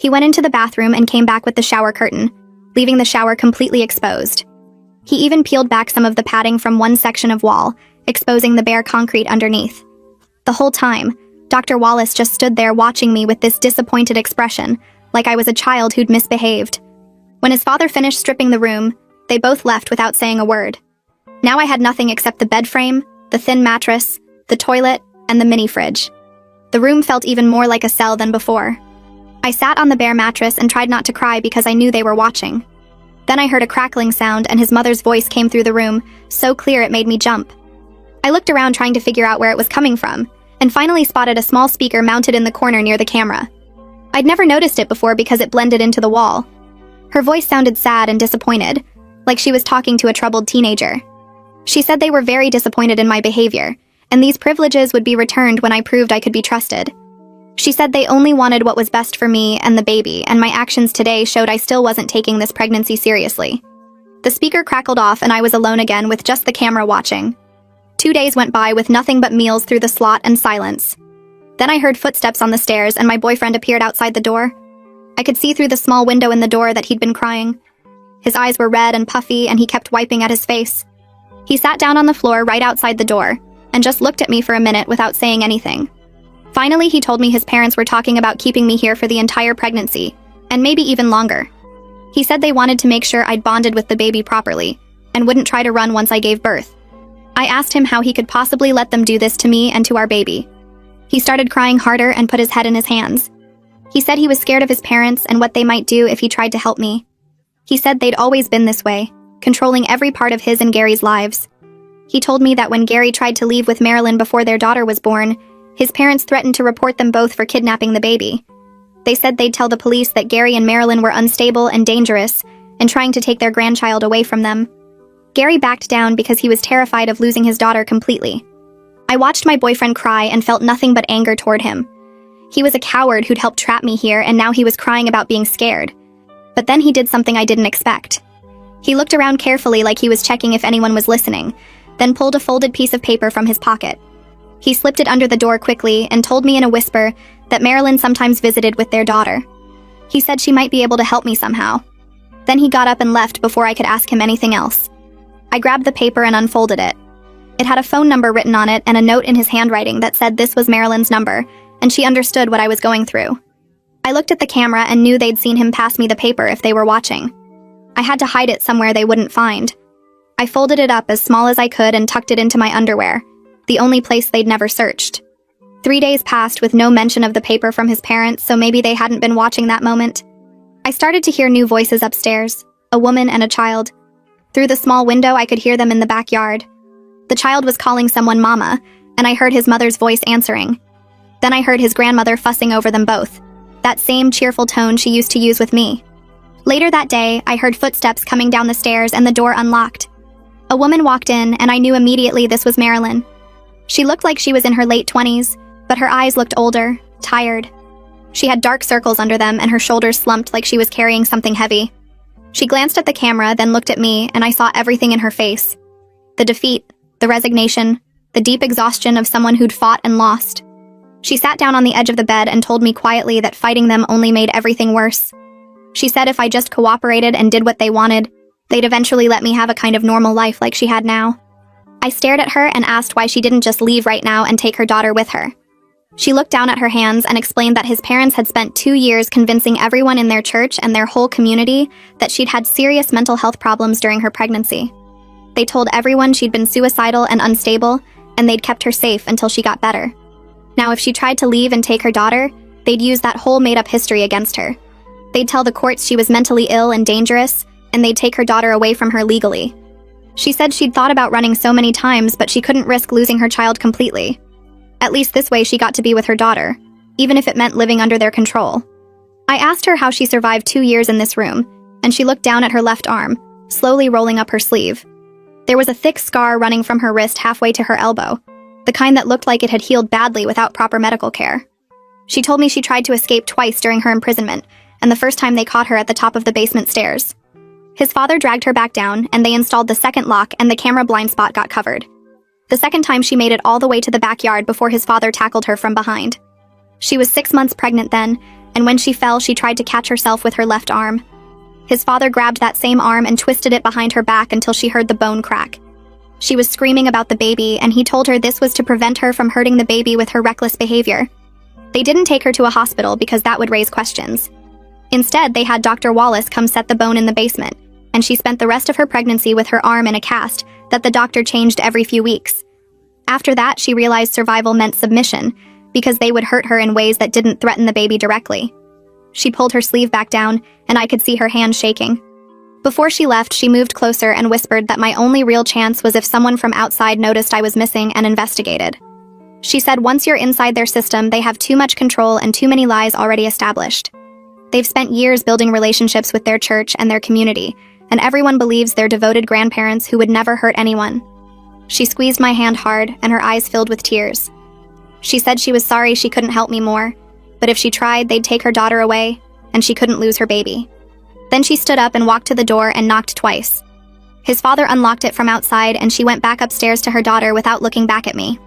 He went into the bathroom and came back with the shower curtain, leaving the shower completely exposed. He even peeled back some of the padding from one section of wall, exposing the bare concrete underneath. The whole time, Dr. Wallace just stood there watching me with this disappointed expression, like I was a child who'd misbehaved. When his father finished stripping the room, they both left without saying a word. Now I had nothing except the bed frame, the thin mattress, the toilet, and the mini fridge. The room felt even more like a cell than before. I sat on the bare mattress and tried not to cry because I knew they were watching. Then I heard a crackling sound and his mother's voice came through the room, so clear it made me jump. I looked around trying to figure out where it was coming from, and finally spotted a small speaker mounted in the corner near the camera. I'd never noticed it before because it blended into the wall. Her voice sounded sad and disappointed, like she was talking to a troubled teenager. She said they were very disappointed in my behavior, and these privileges would be returned when I proved I could be trusted. She said they only wanted what was best for me and the baby, and my actions today showed I still wasn't taking this pregnancy seriously. The speaker crackled off and I was alone again with just the camera watching. 2 days went by with nothing but meals through the slot and silence. Then I heard footsteps on the stairs and my boyfriend appeared outside the door. I could see through the small window in the door that he'd been crying. His eyes were red and puffy and he kept wiping at his face. He sat down on the floor right outside the door and just looked at me for a minute without saying anything. Finally, he told me his parents were talking about keeping me here for the entire pregnancy, and maybe even longer. He said they wanted to make sure I'd bonded with the baby properly, and wouldn't try to run once I gave birth. I asked him how he could possibly let them do this to me and to our baby. He started crying harder and put his head in his hands. He said he was scared of his parents and what they might do if he tried to help me. He said they'd always been this way, controlling every part of his and Gary's lives. He told me that when Gary tried to leave with Marilyn before their daughter was born, his parents threatened to report them both for kidnapping the baby. They said they'd tell the police that Gary and Marilyn were unstable and dangerous, and trying to take their grandchild away from them. Gary backed down because he was terrified of losing his daughter completely. I watched my boyfriend cry and felt nothing but anger toward him. He was a coward who'd helped trap me here, and now he was crying about being scared. But then he did something I didn't expect. He looked around carefully like he was checking if anyone was listening, then pulled a folded piece of paper from his pocket. He slipped it under the door quickly and told me in a whisper that Marilyn sometimes visited with their daughter. He said she might be able to help me somehow. Then he got up and left before I could ask him anything else. I grabbed the paper and unfolded it. It had a phone number written on it and a note in his handwriting that said this was Marilyn's number, and she understood what I was going through. I looked at the camera and knew they'd seen him pass me the paper if they were watching. I had to hide it somewhere they wouldn't find. I folded it up as small as I could and tucked it into my underwear, the only place they'd never searched. 3 days passed with no mention of the paper from his parents, so maybe they hadn't been watching that moment. I started to hear new voices upstairs, a woman and a child. Through the small window, I could hear them in the backyard. The child was calling someone Mama, and I heard his mother's voice answering. Then I heard his grandmother fussing over them both, that same cheerful tone she used to use with me. Later that day, I heard footsteps coming down the stairs and the door unlocked. A woman walked in, and I knew immediately this was Marilyn. She looked like she was in her late 20s, but her eyes looked older, tired. She had dark circles under them, and her shoulders slumped like she was carrying something heavy. She glanced at the camera, then looked at me, and I saw everything in her face. The defeat, the resignation, the deep exhaustion of someone who'd fought and lost. She sat down on the edge of the bed and told me quietly that fighting them only made everything worse. She said if I just cooperated and did what they wanted, they'd eventually let me have a kind of normal life like she had now. I stared at her and asked why she didn't just leave right now and take her daughter with her. She looked down at her hands and explained that his parents had spent 2 years convincing everyone in their church and their whole community that she'd had serious mental health problems during her pregnancy. They told everyone she'd been suicidal and unstable, and they'd kept her safe until she got better. Now, if she tried to leave and take her daughter, they'd use that whole made-up history against her. They'd tell the courts she was mentally ill and dangerous, and they'd take her daughter away from her legally. She said she'd thought about running so many times, but she couldn't risk losing her child completely. At least this way she got to be with her daughter, even if it meant living under their control. I asked her how she survived 2 years in this room, and she looked down at her left arm, slowly rolling up her sleeve. There was a thick scar running from her wrist halfway to her elbow, the kind that looked like it had healed badly without proper medical care. She told me she tried to escape twice during her imprisonment, and the first time they caught her at the top of the basement stairs. His father dragged her back down, and they installed the second lock, and the camera blind spot got covered. The second time she made it all the way to the backyard before his father tackled her from behind. She was 6 months pregnant then, and when she fell, she tried to catch herself with her left arm. His father grabbed that same arm and twisted it behind her back until she heard the bone crack. She was screaming about the baby, and he told her this was to prevent her from hurting the baby with her reckless behavior. They didn't take her to a hospital because that would raise questions. Instead, they had Dr. Wallace come set the bone in the basement, and she spent the rest of her pregnancy with her arm in a cast that the doctor changed every few weeks. After that, she realized survival meant submission, because they would hurt her in ways that didn't threaten the baby directly. She pulled her sleeve back down, and I could see her hand shaking. Before she left, she moved closer and whispered that my only real chance was if someone from outside noticed I was missing and investigated. She said once you're inside their system, they have too much control and too many lies already established. They've spent years building relationships with their church and their community, and everyone believes they're devoted grandparents who would never hurt anyone. She squeezed my hand hard, and her eyes filled with tears. She said she was sorry she couldn't help me more, but if she tried, they'd take her daughter away, and she couldn't lose her baby. Then she stood up and walked to the door and knocked twice. His father unlocked it from outside, and she went back upstairs to her daughter without looking back at me.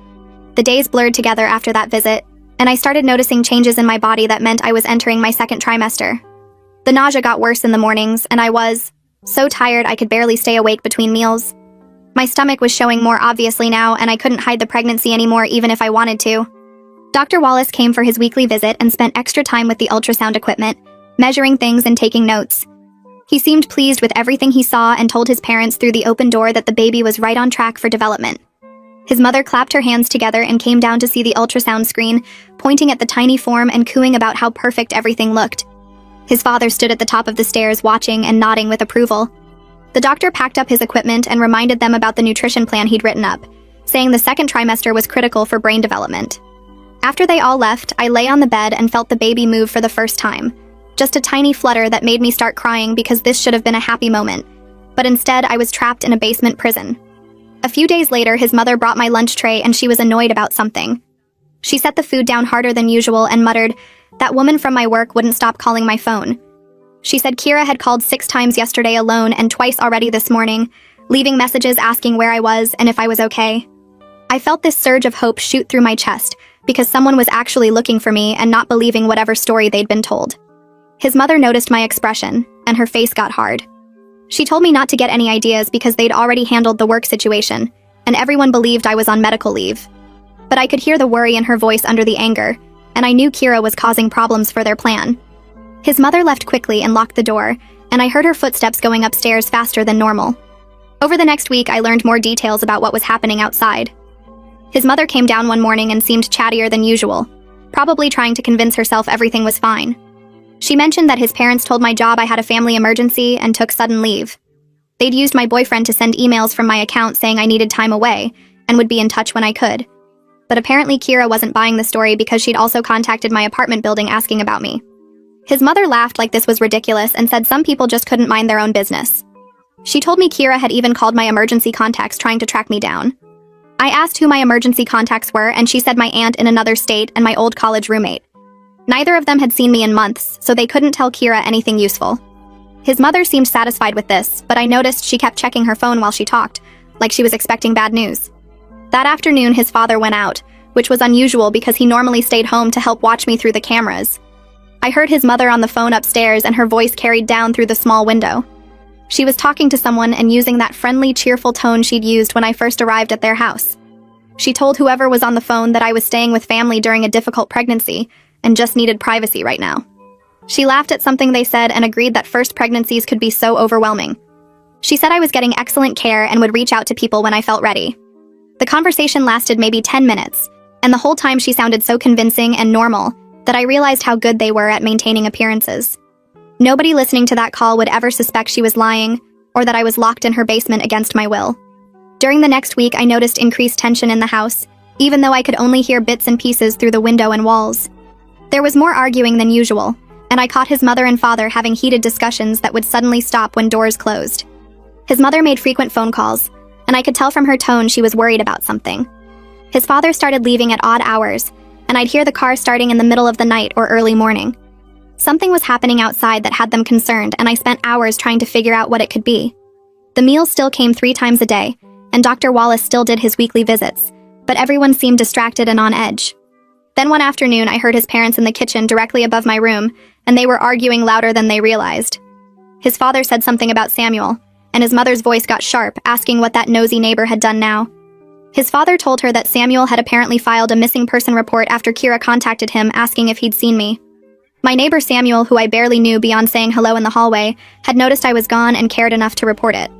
The days blurred together after that visit, and I started noticing changes in my body that meant I was entering my second trimester. The nausea got worse in the mornings, and I was so tired I could barely stay awake between meals. My stomach was showing more obviously now, and I couldn't hide the pregnancy anymore even if I wanted to. Dr. Wallace came for his weekly visit and spent extra time with the ultrasound equipment, measuring things and taking notes. He seemed pleased with everything he saw and told his parents through the open door that the baby was right on track for development. His mother clapped her hands together and came down to see the ultrasound screen, pointing at the tiny form and cooing about how perfect everything looked. His father stood at the top of the stairs watching and nodding with approval. The doctor packed up his equipment and reminded them about the nutrition plan he'd written up, saying the second trimester was critical for brain development. After they all left, I lay on the bed and felt the baby move for the first time. Just a tiny flutter that made me start crying because this should have been a happy moment. but instead I was trapped in a basement prison. A few days later, his mother brought my lunch tray and she was annoyed about something. She set the food down harder than usual and muttered, "That woman from my work wouldn't stop calling my phone." She said Kira had called 6 times yesterday alone and twice already this morning, leaving messages asking where I was and if I was okay. I felt this surge of hope shoot through my chest because someone was actually looking for me and not believing whatever story they'd been told. His mother noticed my expression, and her face got hard. She told me not to get any ideas because they'd already handled the work situation, and everyone believed I was on medical leave. But I could hear the worry in her voice under the anger, and I knew Kira was causing problems for their plan. His mother left quickly and locked the door, and I heard her footsteps going upstairs faster than normal. Over the next week, I learned more details about what was happening outside. His mother came down one morning and seemed chattier than usual, probably trying to convince herself everything was fine. She mentioned that his parents told my job I had a family emergency and took sudden leave. They'd used my boyfriend to send emails from my account saying I needed time away and would be in touch when I could. But apparently Kira wasn't buying the story because she'd also contacted my apartment building asking about me. His mother laughed like this was ridiculous and said some people just couldn't mind their own business. She told me Kira had even called my emergency contacts trying to track me down. I asked who my emergency contacts were, and she said my aunt in another state and my old college roommate. Neither of them had seen me in months, so they couldn't tell Kira anything useful. His mother seemed satisfied with this, but I noticed she kept checking her phone while she talked, like she was expecting bad news. That afternoon, his father went out, which was unusual because he normally stayed home to help watch me through the cameras. I heard his mother on the phone upstairs and her voice carried down through the small window. She was talking to someone and using that friendly, cheerful tone she'd used when I first arrived at their house. She told whoever was on the phone that I was staying with family during a difficult pregnancy and just needed privacy right now. She laughed at something they said and agreed that first pregnancies could be so overwhelming. She said I was getting excellent care and would reach out to people when I felt ready. The conversation lasted maybe 10 minutes, and the whole time she sounded so convincing and normal that I realized how good they were at maintaining appearances. Nobody listening to that call would ever suspect she was lying or that I was locked in her basement against my will. During the next week, I noticed increased tension in the house, even though I could only hear bits and pieces through the window and walls. There was more arguing than usual, and I caught his mother and father having heated discussions that would suddenly stop when doors closed. His mother made frequent phone calls, and I could tell from her tone she was worried about something. His father started leaving at odd hours, and I'd hear the car starting in the middle of the night or early morning. Something was happening outside that had them concerned, and I spent hours trying to figure out what it could be. The meals still came 3 times a day, and Dr. Wallace still did his weekly visits, but everyone seemed distracted and on edge. Then one afternoon, I heard his parents in the kitchen directly above my room, and they were arguing louder than they realized. His father said something about Samuel, and his mother's voice got sharp, asking what that nosy neighbor had done now. His father told her that Samuel had apparently filed a missing person report after Kira contacted him asking if he'd seen me. My neighbor Samuel, who I barely knew beyond saying hello in the hallway, had noticed I was gone and cared enough to report it.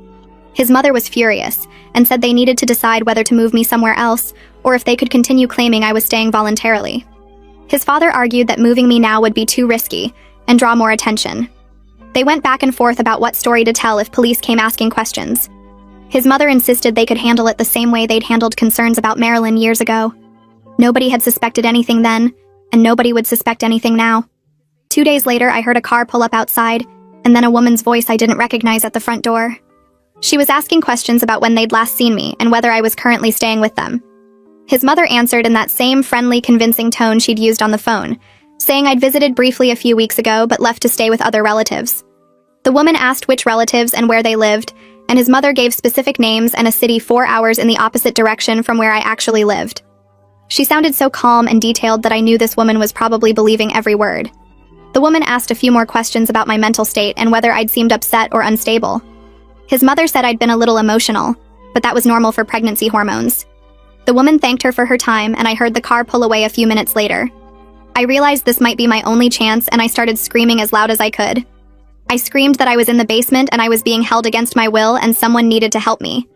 His mother was furious, and said they needed to decide whether to move me somewhere else, or if they could continue claiming I was staying voluntarily. His father argued that moving me now would be too risky, and draw more attention. They went back and forth about what story to tell if police came asking questions. His mother insisted they could handle it the same way they'd handled concerns about Marilyn years ago. Nobody had suspected anything then, and nobody would suspect anything now. 2 days later, I heard a car pull up outside, and then a woman's voice I didn't recognize at the front door. She was asking questions about when they'd last seen me and whether I was currently staying with them. His mother answered in that same friendly, convincing tone she'd used on the phone, saying I'd visited briefly a few weeks ago but left to stay with other relatives. The woman asked which relatives and where they lived, and his mother gave specific names and a city 4 hours in the opposite direction from where I actually lived. She sounded so calm and detailed that I knew this woman was probably believing every word. The woman asked a few more questions about my mental state and whether I'd seemed upset or unstable. His mother said I'd been a little emotional, but that was normal for pregnancy hormones. The woman thanked her for her time, and I heard the car pull away a few minutes later. I realized this might be my only chance, and I started screaming as loud as I could. I screamed that I was in the basement and I was being held against my will and someone needed to help me.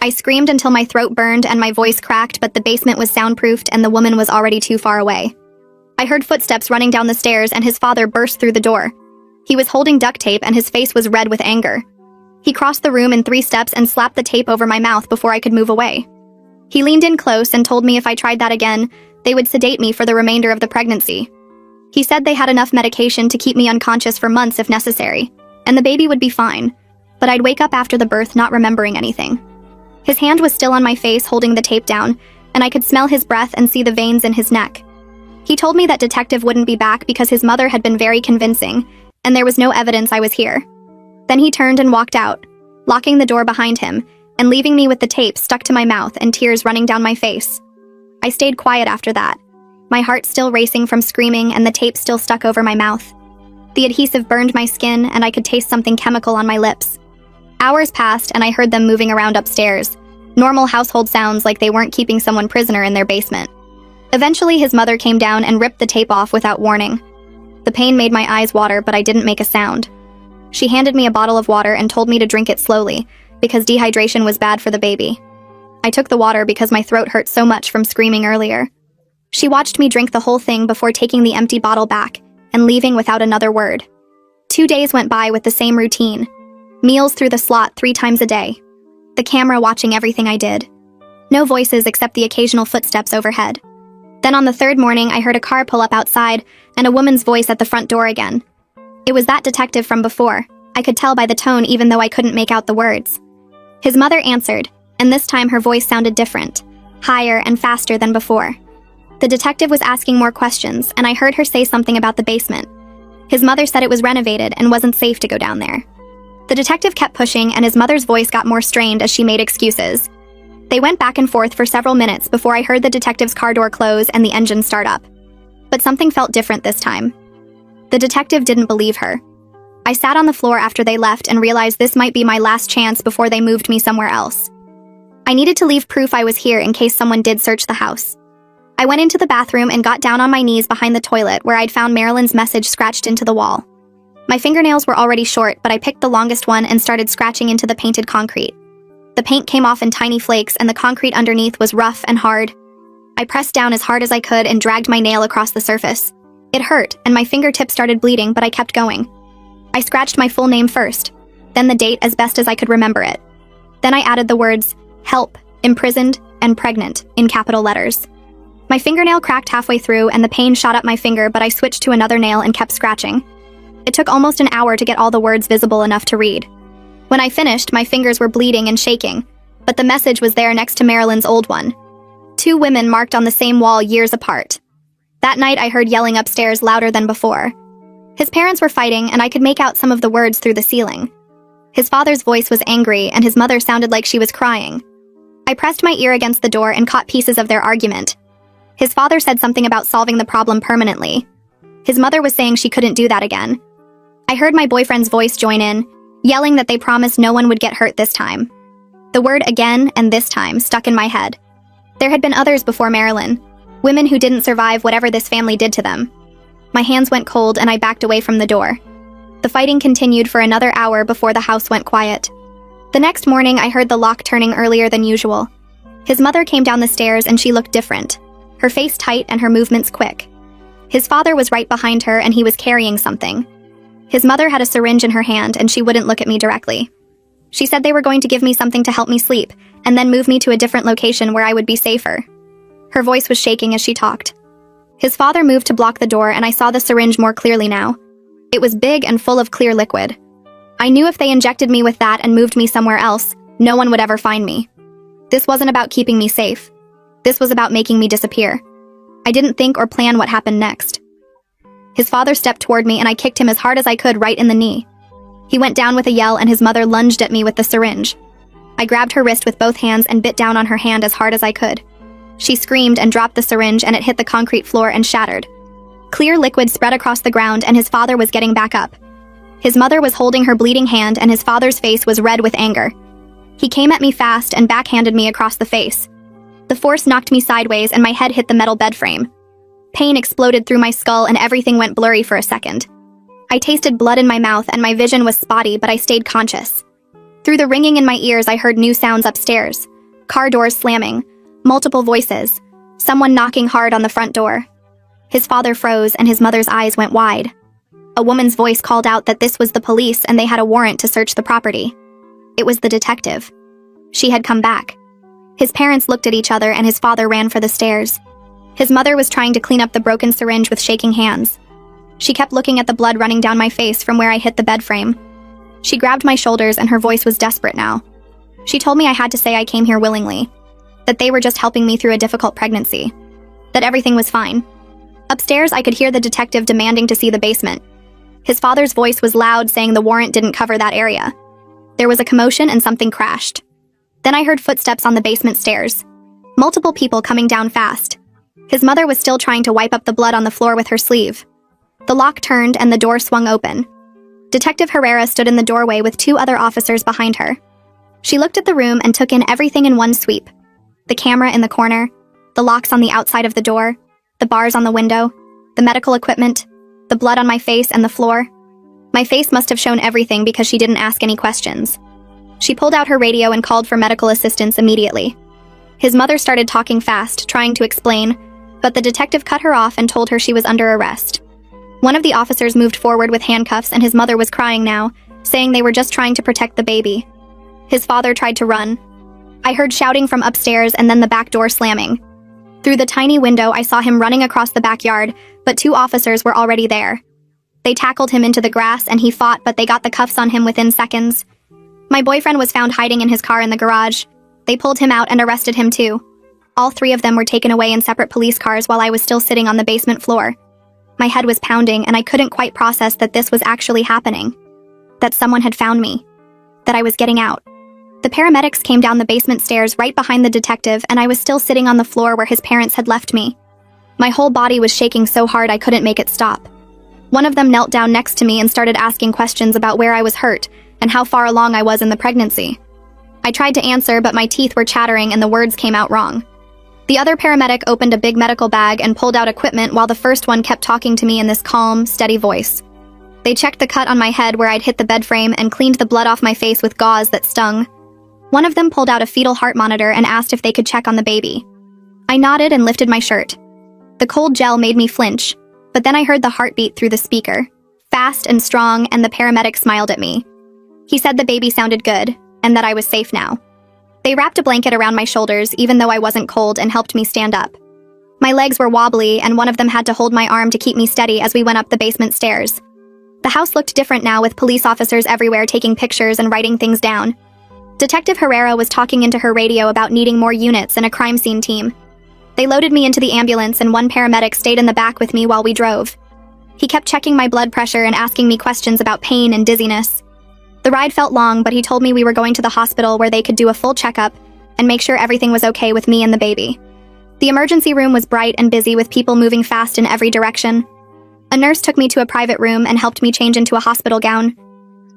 I screamed until my throat burned and my voice cracked, but the basement was soundproofed and the woman was already too far away. I heard footsteps running down the stairs and his father burst through the door. He was holding duct tape and his face was red with anger. He crossed the room in 3 steps and slapped the tape over my mouth before I could move away. He leaned in close and told me if I tried that again, they would sedate me for the remainder of the pregnancy. He said they had enough medication to keep me unconscious for months if necessary, and the baby would be fine, but I'd wake up after the birth not remembering anything. His hand was still on my face holding the tape down, and I could smell his breath and see the veins in his neck. He told me that detective wouldn't be back because his mother had been very convincing, and there was no evidence I was here. Then he turned and walked out, locking the door behind him, and leaving me with the tape stuck to my mouth and tears running down my face. I stayed quiet after that, my heart still racing from screaming and the tape still stuck over my mouth. The adhesive burned my skin and I could taste something chemical on my lips. Hours passed and I heard them moving around upstairs, normal household sounds like they weren't keeping someone prisoner in their basement. Eventually his mother came down and ripped the tape off without warning. The pain made my eyes water, but I didn't make a sound. She handed me a bottle of water and told me to drink it slowly, because dehydration was bad for the baby. I took the water because my throat hurt so much from screaming earlier. She watched me drink the whole thing before taking the empty bottle back and leaving without another word. 2 days went by with the same routine. Meals through the slot 3 times a day. The camera watching everything I did. No voices except the occasional footsteps overhead. Then on the 3rd morning, I heard a car pull up outside and a woman's voice at the front door again. It was that detective from before. I could tell by the tone even though I couldn't make out the words. His mother answered, and this time her voice sounded different, higher and faster than before. The detective was asking more questions, and I heard her say something about the basement. His mother said it was renovated and wasn't safe to go down there. The detective kept pushing, and his mother's voice got more strained as she made excuses. They went back and forth for several minutes before I heard the detective's car door close and the engine start up. But something felt different this time. The detective didn't believe her. I sat on the floor after they left and realized this might be my last chance before they moved me somewhere else. I needed to leave proof I was here in case someone did search the house. I went into the bathroom and got down on my knees behind the toilet where I'd found Marilyn's message scratched into the wall. My fingernails were already short, but I picked the longest one and started scratching into the painted concrete. The paint came off in tiny flakes and the concrete underneath was rough and hard. I pressed down as hard as I could and dragged my nail across the surface. It hurt, and my fingertips started bleeding, but I kept going. I scratched my full name first, then the date as best as I could remember it. Then I added the words, help, imprisoned, and pregnant, in capital letters. My fingernail cracked halfway through and the pain shot up my finger, but I switched to another nail and kept scratching. It took almost an hour to get all the words visible enough to read. When I finished, my fingers were bleeding and shaking, but the message was there next to Marilyn's old one. 2 women marked on the same wall years apart. That night I heard yelling upstairs louder than before. His parents were fighting, and I could make out some of the words through the ceiling. His father's voice was angry, and his mother sounded like she was crying. I pressed my ear against the door and caught pieces of their argument. His father said something about solving the problem permanently. His mother was saying she couldn't do that again. I heard my boyfriend's voice join in, yelling that they promised no one would get hurt this time. The word again and this time stuck in my head. There had been others before Marilyn, women who didn't survive whatever this family did to them. My hands went cold and I backed away from the door. The fighting continued for another hour before the house went quiet. The next morning I heard the lock turning earlier than usual. His mother came down the stairs and she looked different, her face tight and her movements quick. His father was right behind her and he was carrying something. His mother had a syringe in her hand and she wouldn't look at me directly. She said they were going to give me something to help me sleep and then move me to a different location where I would be safer. Her voice was shaking as she talked. His father moved to block the door and I saw the syringe more clearly now. It was big and full of clear liquid. I knew if they injected me with that and moved me somewhere else, no one would ever find me. This wasn't about keeping me safe. This was about making me disappear. I didn't think or plan what happened next. His father stepped toward me and I kicked him as hard as I could right in the knee. He went down with a yell and his mother lunged at me with the syringe. I grabbed her wrist with both hands and bit down on her hand as hard as I could. She screamed and dropped the syringe and it hit the concrete floor and shattered. Clear liquid spread across the ground and his father was getting back up. His mother was holding her bleeding hand and his father's face was red with anger. He came at me fast and backhanded me across the face. The force knocked me sideways and my head hit the metal bed frame. Pain exploded through my skull and everything went blurry for a second. I tasted blood in my mouth and my vision was spotty, but I stayed conscious. Through the ringing in my ears, I heard new sounds upstairs. Car doors slamming, multiple voices, someone knocking hard on the front door. His father froze and his mother's eyes went wide. A woman's voice called out that this was the police and they had a warrant to search the property. It was the detective. She had come back. His parents looked at each other and his father ran for the stairs. His mother was trying to clean up the broken syringe with shaking hands. She kept looking at the blood running down my face from where I hit the bed frame. She grabbed my shoulders and her voice was desperate now. She told me I had to say I came here willingly, that they were just helping me through a difficult pregnancy, that everything was fine. Upstairs, I could hear the detective demanding to see the basement. His father's voice was loud, saying the warrant didn't cover that area. There was a commotion and something crashed. Then I heard footsteps on the basement stairs. Multiple people coming down fast. His mother was still trying to wipe up the blood on the floor with her sleeve. The lock turned and the door swung open. Detective Herrera stood in the doorway with 2 other officers behind her. She looked at the room and took in everything in one sweep. The camera in the corner, the locks on the outside of the door, the bars on the window, the medical equipment, the blood on my face and the floor. My face must have shown everything because she didn't ask any questions. She pulled out her radio and called for medical assistance immediately. His mother started talking fast, trying to explain, but the detective cut her off and told her she was under arrest. One of the officers moved forward with handcuffs and his mother was crying now, saying they were just trying to protect the baby. His father tried to run. I heard shouting from upstairs and then the back door slamming. Through the tiny window, I saw him running across the backyard, but 2 officers were already there. They tackled him into the grass and he fought, but they got the cuffs on him within seconds. My boyfriend was found hiding in his car in the garage. They pulled him out and arrested him too. All 3 of them were taken away in separate police cars while I was still sitting on the basement floor. My head was pounding and I couldn't quite process that this was actually happening. That someone had found me. That I was getting out. The paramedics came down the basement stairs right behind the detective and I was still sitting on the floor where his parents had left me. My whole body was shaking so hard I couldn't make it stop. One of them knelt down next to me and started asking questions about where I was hurt and how far along I was in the pregnancy. I tried to answer, but my teeth were chattering and the words came out wrong. The other paramedic opened a big medical bag and pulled out equipment while the first one kept talking to me in this calm, steady voice. They checked the cut on my head where I'd hit the bed frame and cleaned the blood off my face with gauze that stung. One of them pulled out a fetal heart monitor and asked if they could check on the baby. I nodded and lifted my shirt. The cold gel made me flinch, but then I heard the heartbeat through the speaker, fast and strong, and the paramedic smiled at me. He said the baby sounded good, and that I was safe now. They wrapped a blanket around my shoulders even though I wasn't cold and helped me stand up. My legs were wobbly and one of them had to hold my arm to keep me steady as we went up the basement stairs. The house looked different now with police officers everywhere taking pictures and writing things down. Detective Herrera was talking into her radio about needing more units and a crime scene team. They loaded me into the ambulance and one paramedic stayed in the back with me while we drove. He kept checking my blood pressure and asking me questions about pain and dizziness. The ride felt long, but he told me we were going to the hospital where they could do a full checkup and make sure everything was okay with me and the baby. The emergency room was bright and busy with people moving fast in every direction. A nurse took me to a private room and helped me change into a hospital gown.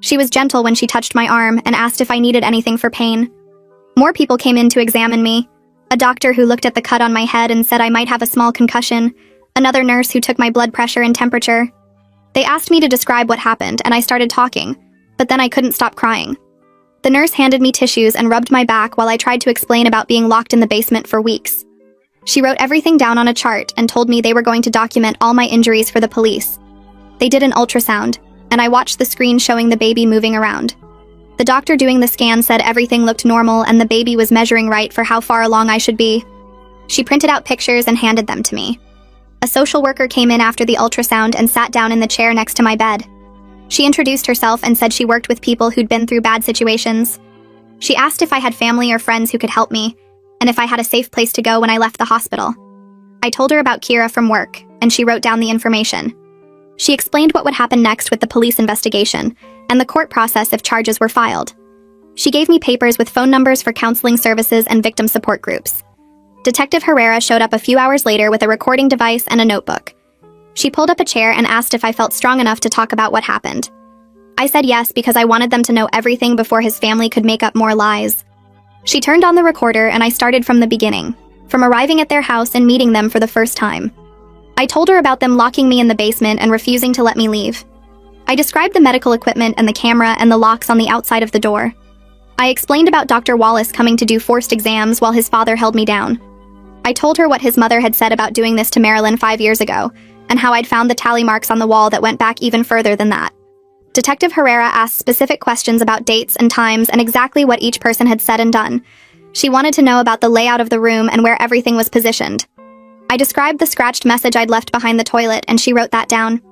She was gentle when she touched my arm and asked if I needed anything for pain. More people came in to examine me. A doctor who looked at the cut on my head and said I might have a small concussion. Another nurse who took my blood pressure and temperature. They asked me to describe what happened and I started talking. But then I couldn't stop crying. The nurse handed me tissues and rubbed my back while I tried to explain about being locked in the basement for weeks. She wrote everything down on a chart and told me they were going to document all my injuries for the police. They did an ultrasound, and I watched the screen showing the baby moving around. The doctor doing the scan said everything looked normal and the baby was measuring right for how far along I should be. She printed out pictures and handed them to me. A social worker came in after the ultrasound and sat down in the chair next to my bed. She introduced herself and said she worked with people who'd been through bad situations. She asked if I had family or friends who could help me, and if I had a safe place to go when I left the hospital. I told her about Kira from work, and she wrote down the information. She explained what would happen next with the police investigation, and the court process if charges were filed. She gave me papers with phone numbers for counseling services and victim support groups. Detective Herrera showed up a few hours later with a recording device and a notebook. She pulled up a chair and asked if I felt strong enough to talk about what happened. I said yes because I wanted them to know everything before his family could make up more lies. She turned on the recorder and I started from the beginning, from arriving at their house and meeting them for the first time. I told her about them locking me in the basement and refusing to let me leave. I described the medical equipment and the camera and the locks on the outside of the door. I explained about Dr. Wallace coming to do forced exams while his father held me down. I told her what his mother had said about doing this to Marilyn 5 years ago, and how I'd found the tally marks on the wall that went back even further than that. Detective Herrera asked specific questions about dates and times and exactly what each person had said and done. She wanted to know about the layout of the room and where everything was positioned. I described the scratched message I'd left behind the toilet and she wrote that down.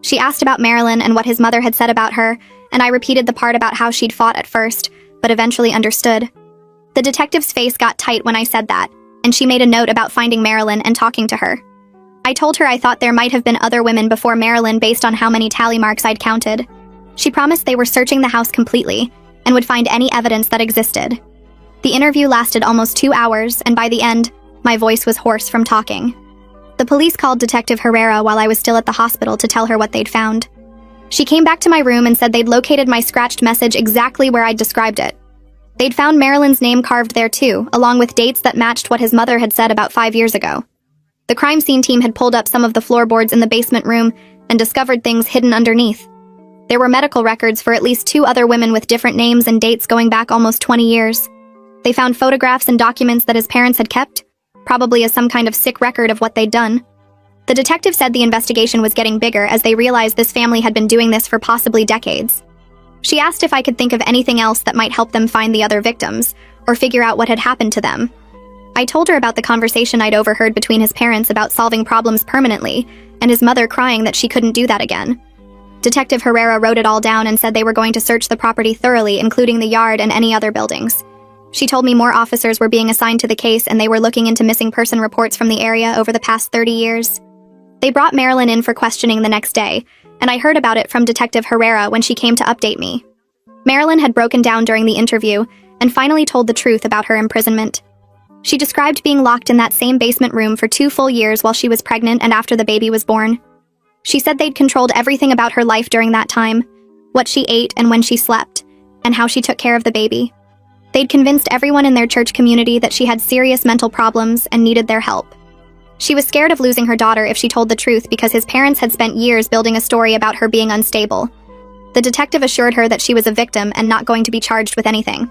She asked about Marilyn and what his mother had said about her, and I repeated the part about how she'd fought at first, but eventually understood. The detective's face got tight when I said that, and she made a note about finding Marilyn and talking to her. I told her I thought there might have been other women before Marilyn based on how many tally marks I'd counted. She promised they were searching the house completely and would find any evidence that existed. The interview lasted almost 2 hours, and by the end, my voice was hoarse from talking. The police called Detective Herrera while I was still at the hospital to tell her what they'd found. She came back to my room and said they'd located my scratched message exactly where I'd described it. They'd found Marilyn's name carved there too, along with dates that matched what his mother had said about 5 years ago. The crime scene team had pulled up some of the floorboards in the basement room and discovered things hidden underneath. There were medical records for at least 2 other women with different names and dates going back almost 20 years. They found photographs and documents that his parents had kept, probably as some kind of sick record of what they'd done. The detective said the investigation was getting bigger as they realized this family had been doing this for possibly decades. She asked if I could think of anything else that might help them find the other victims, or figure out what had happened to them. I told her about the conversation I'd overheard between his parents about solving problems permanently, and his mother crying that she couldn't do that again. Detective Herrera wrote it all down and said they were going to search the property thoroughly, including the yard and any other buildings. She told me more officers were being assigned to the case and they were looking into missing person reports from the area over the past 30 years. They brought Marilyn in for questioning the next day, and I heard about it from Detective Herrera when she came to update me. Marilyn had broken down during the interview and finally told the truth about her imprisonment. She described being locked in that same basement room for 2 full years while she was pregnant and after the baby was born. She said they'd controlled everything about her life during that time, what she ate and when she slept, and how she took care of the baby. They'd convinced everyone in their church community that she had serious mental problems and needed their help. She was scared of losing her daughter if she told the truth because his parents had spent years building a story about her being unstable. The detective assured her that she was a victim and not going to be charged with anything.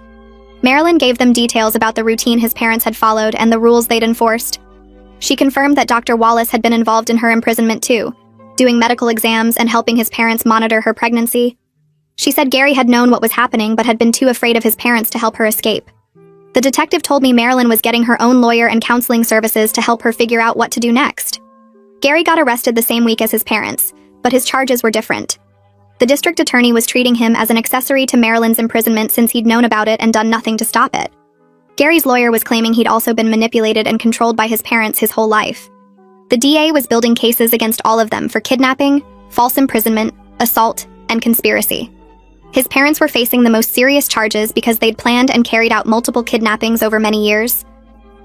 Marilyn gave them details about the routine his parents had followed and the rules they'd enforced. She confirmed that Dr. Wallace had been involved in her imprisonment too, doing medical exams and helping his parents monitor her pregnancy. She said Gary had known what was happening but had been too afraid of his parents to help her escape. The detective told me Marilyn was getting her own lawyer and counseling services to help her figure out what to do next. Gary got arrested the same week as his parents, but his charges were different. The district attorney was treating him as an accessory to Marilyn's imprisonment since he'd known about it and done nothing to stop it. Gary's lawyer was claiming he'd also been manipulated and controlled by his parents his whole life. The DA was building cases against all of them for kidnapping, false imprisonment, assault, and conspiracy. His parents were facing the most serious charges because they'd planned and carried out multiple kidnappings over many years.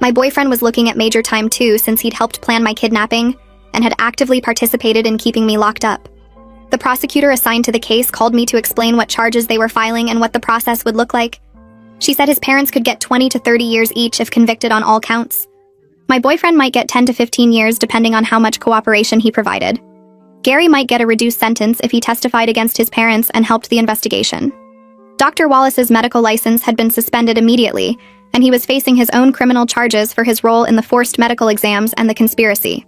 My boyfriend was looking at major time too since he'd helped plan my kidnapping and had actively participated in keeping me locked up. The prosecutor assigned to the case called me to explain what charges they were filing and what the process would look like. She said his parents could get 20 to 30 years each if convicted on all counts. My boyfriend might get 10 to 15 years depending on how much cooperation he provided. Gary might get a reduced sentence if he testified against his parents and helped the investigation. Dr. Wallace's medical license had been suspended immediately, and he was facing his own criminal charges for his role in the forced medical exams and the conspiracy.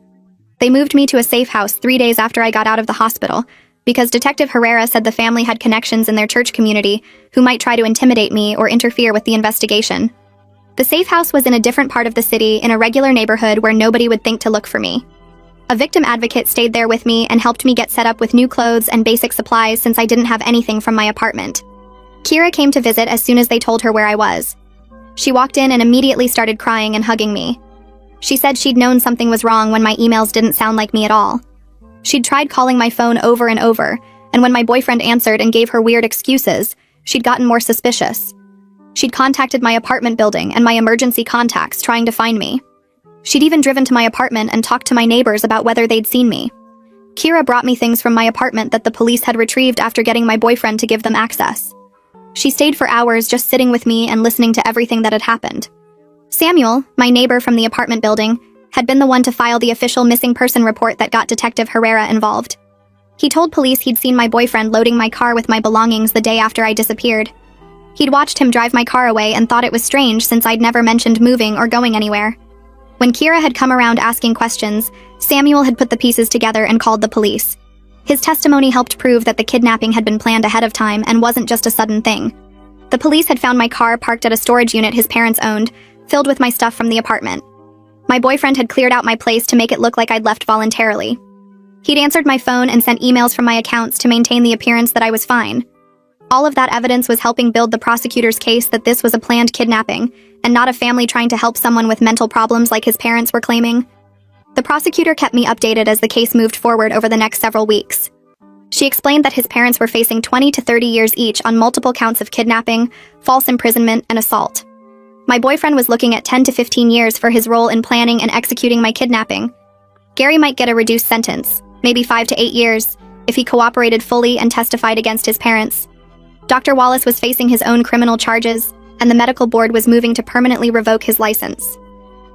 They moved me to a safe house 3 days after I got out of the hospital, because Detective Herrera said the family had connections in their church community who might try to intimidate me or interfere with the investigation. The safe house was in a different part of the city in a regular neighborhood where nobody would think to look for me. A victim advocate stayed there with me and helped me get set up with new clothes and basic supplies since I didn't have anything from my apartment. Kira came to visit as soon as they told her where I was. She walked in and immediately started crying and hugging me. She said she'd known something was wrong when my emails didn't sound like me at all. She'd tried calling my phone over and over, and when my boyfriend answered and gave her weird excuses, she'd gotten more suspicious. She'd contacted my apartment building and my emergency contacts trying to find me. She'd even driven to my apartment and talked to my neighbors about whether they'd seen me. Kira brought me things from my apartment that the police had retrieved after getting my boyfriend to give them access. She stayed for hours just sitting with me and listening to everything that had happened. Samuel, my neighbor from the apartment building, had been the one to file the official missing person report that got Detective Herrera involved. He told police he'd seen my boyfriend loading my car with my belongings the day after I disappeared. He'd watched him drive my car away and thought it was strange since I'd never mentioned moving or going anywhere. When Kira had come around asking questions, Samuel had put the pieces together and called the police. His testimony helped prove that the kidnapping had been planned ahead of time and wasn't just a sudden thing. The police had found my car parked at a storage unit his parents owned, filled with my stuff from the apartment. My boyfriend had cleared out my place to make it look like I'd left voluntarily. He'd answered my phone and sent emails from my accounts to maintain the appearance that I was fine. All of that evidence was helping build the prosecutor's case that this was a planned kidnapping, and not a family trying to help someone with mental problems like his parents were claiming. The prosecutor kept me updated as the case moved forward over the next several weeks. She explained that his parents were facing 20 to 30 years each on multiple counts of kidnapping, false imprisonment, and assault. My boyfriend was looking at 10 to 15 years for his role in planning and executing my kidnapping. Gary might get a reduced sentence, maybe 5 to 8 years, if he cooperated fully and testified against his parents. Dr. Wallace was facing his own criminal charges, and the medical board was moving to permanently revoke his license.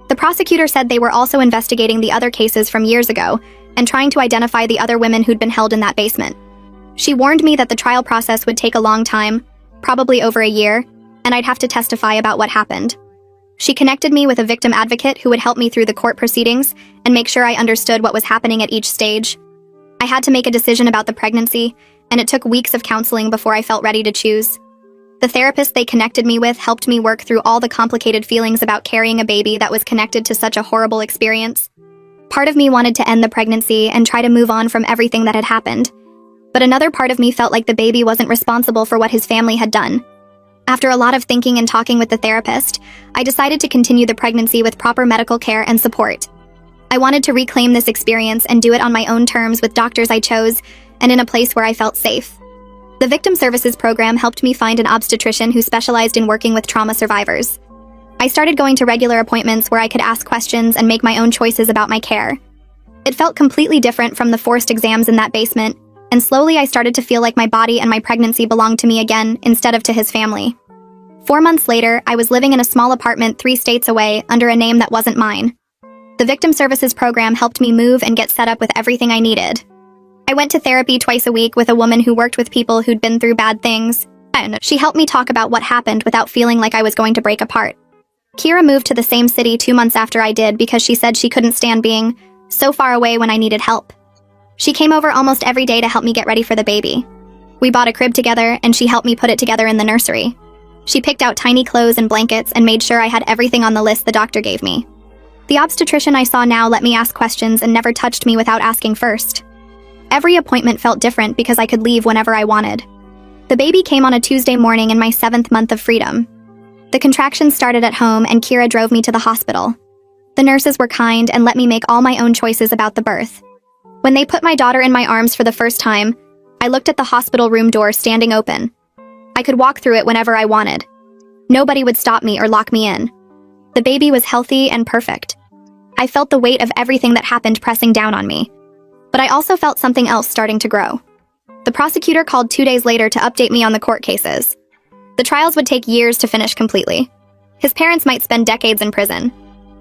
The prosecutor said they were also investigating the other cases from years ago and trying to identify the other women who'd been held in that basement. She warned me that the trial process would take a long time, probably over a year, and I'd have to testify about what happened. She connected me with a victim advocate who would help me through the court proceedings and make sure I understood what was happening at each stage. I had to make a decision about the pregnancy, and it took weeks of counseling before I felt ready to choose. The therapist they connected me with helped me work through all the complicated feelings about carrying a baby that was connected to such a horrible experience. Part of me wanted to end the pregnancy and try to move on from everything that had happened, but another part of me felt like the baby wasn't responsible for what his family had done. After a lot of thinking and talking with the therapist, I decided to continue the pregnancy with proper medical care and support. I wanted to reclaim this experience and do it on my own terms with doctors I chose and in a place where I felt safe. The Victim Services Program helped me find an obstetrician who specialized in working with trauma survivors. I started going to regular appointments where I could ask questions and make my own choices about my care. It felt completely different from the forced exams in that basement, and slowly I started to feel like my body and my pregnancy belonged to me again instead of to his family. 4 months later, I was living in a small apartment 3 states away under a name that wasn't mine. The Victim Services Program helped me move and get set up with everything I needed. I went to therapy twice a week with a woman who worked with people who'd been through bad things, and she helped me talk about what happened without feeling like I was going to break apart. Kira moved to the same city 2 months after I did because she said she couldn't stand being so far away when I needed help. She came over almost every day to help me get ready for the baby. We bought a crib together, and she helped me put it together in the nursery. She picked out tiny clothes and blankets and made sure I had everything on the list the doctor gave me. The obstetrician I saw now let me ask questions and never touched me without asking first. Every appointment felt different because I could leave whenever I wanted. The baby came on a Tuesday morning in my 7th month of freedom. The contractions started at home, and Kira drove me to the hospital. The nurses were kind and let me make all my own choices about the birth. When they put my daughter in my arms for the first time, I looked at the hospital room door standing open. I could walk through it whenever I wanted. Nobody would stop me or lock me in. The baby was healthy and perfect. I felt the weight of everything that happened pressing down on me. But I also felt something else starting to grow. The prosecutor called 2 days later to update me on the court cases. The trials would take years to finish completely. His parents might spend decades in prison.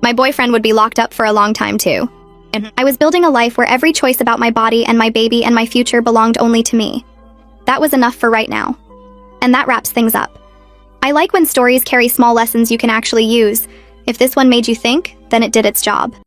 My boyfriend would be locked up for a long time too. And I was building a life where every choice about my body and my baby and my future belonged only to me. That was enough for right now. And that wraps things up. I like when stories carry small lessons you can actually use. If this one made you think, then it did its job.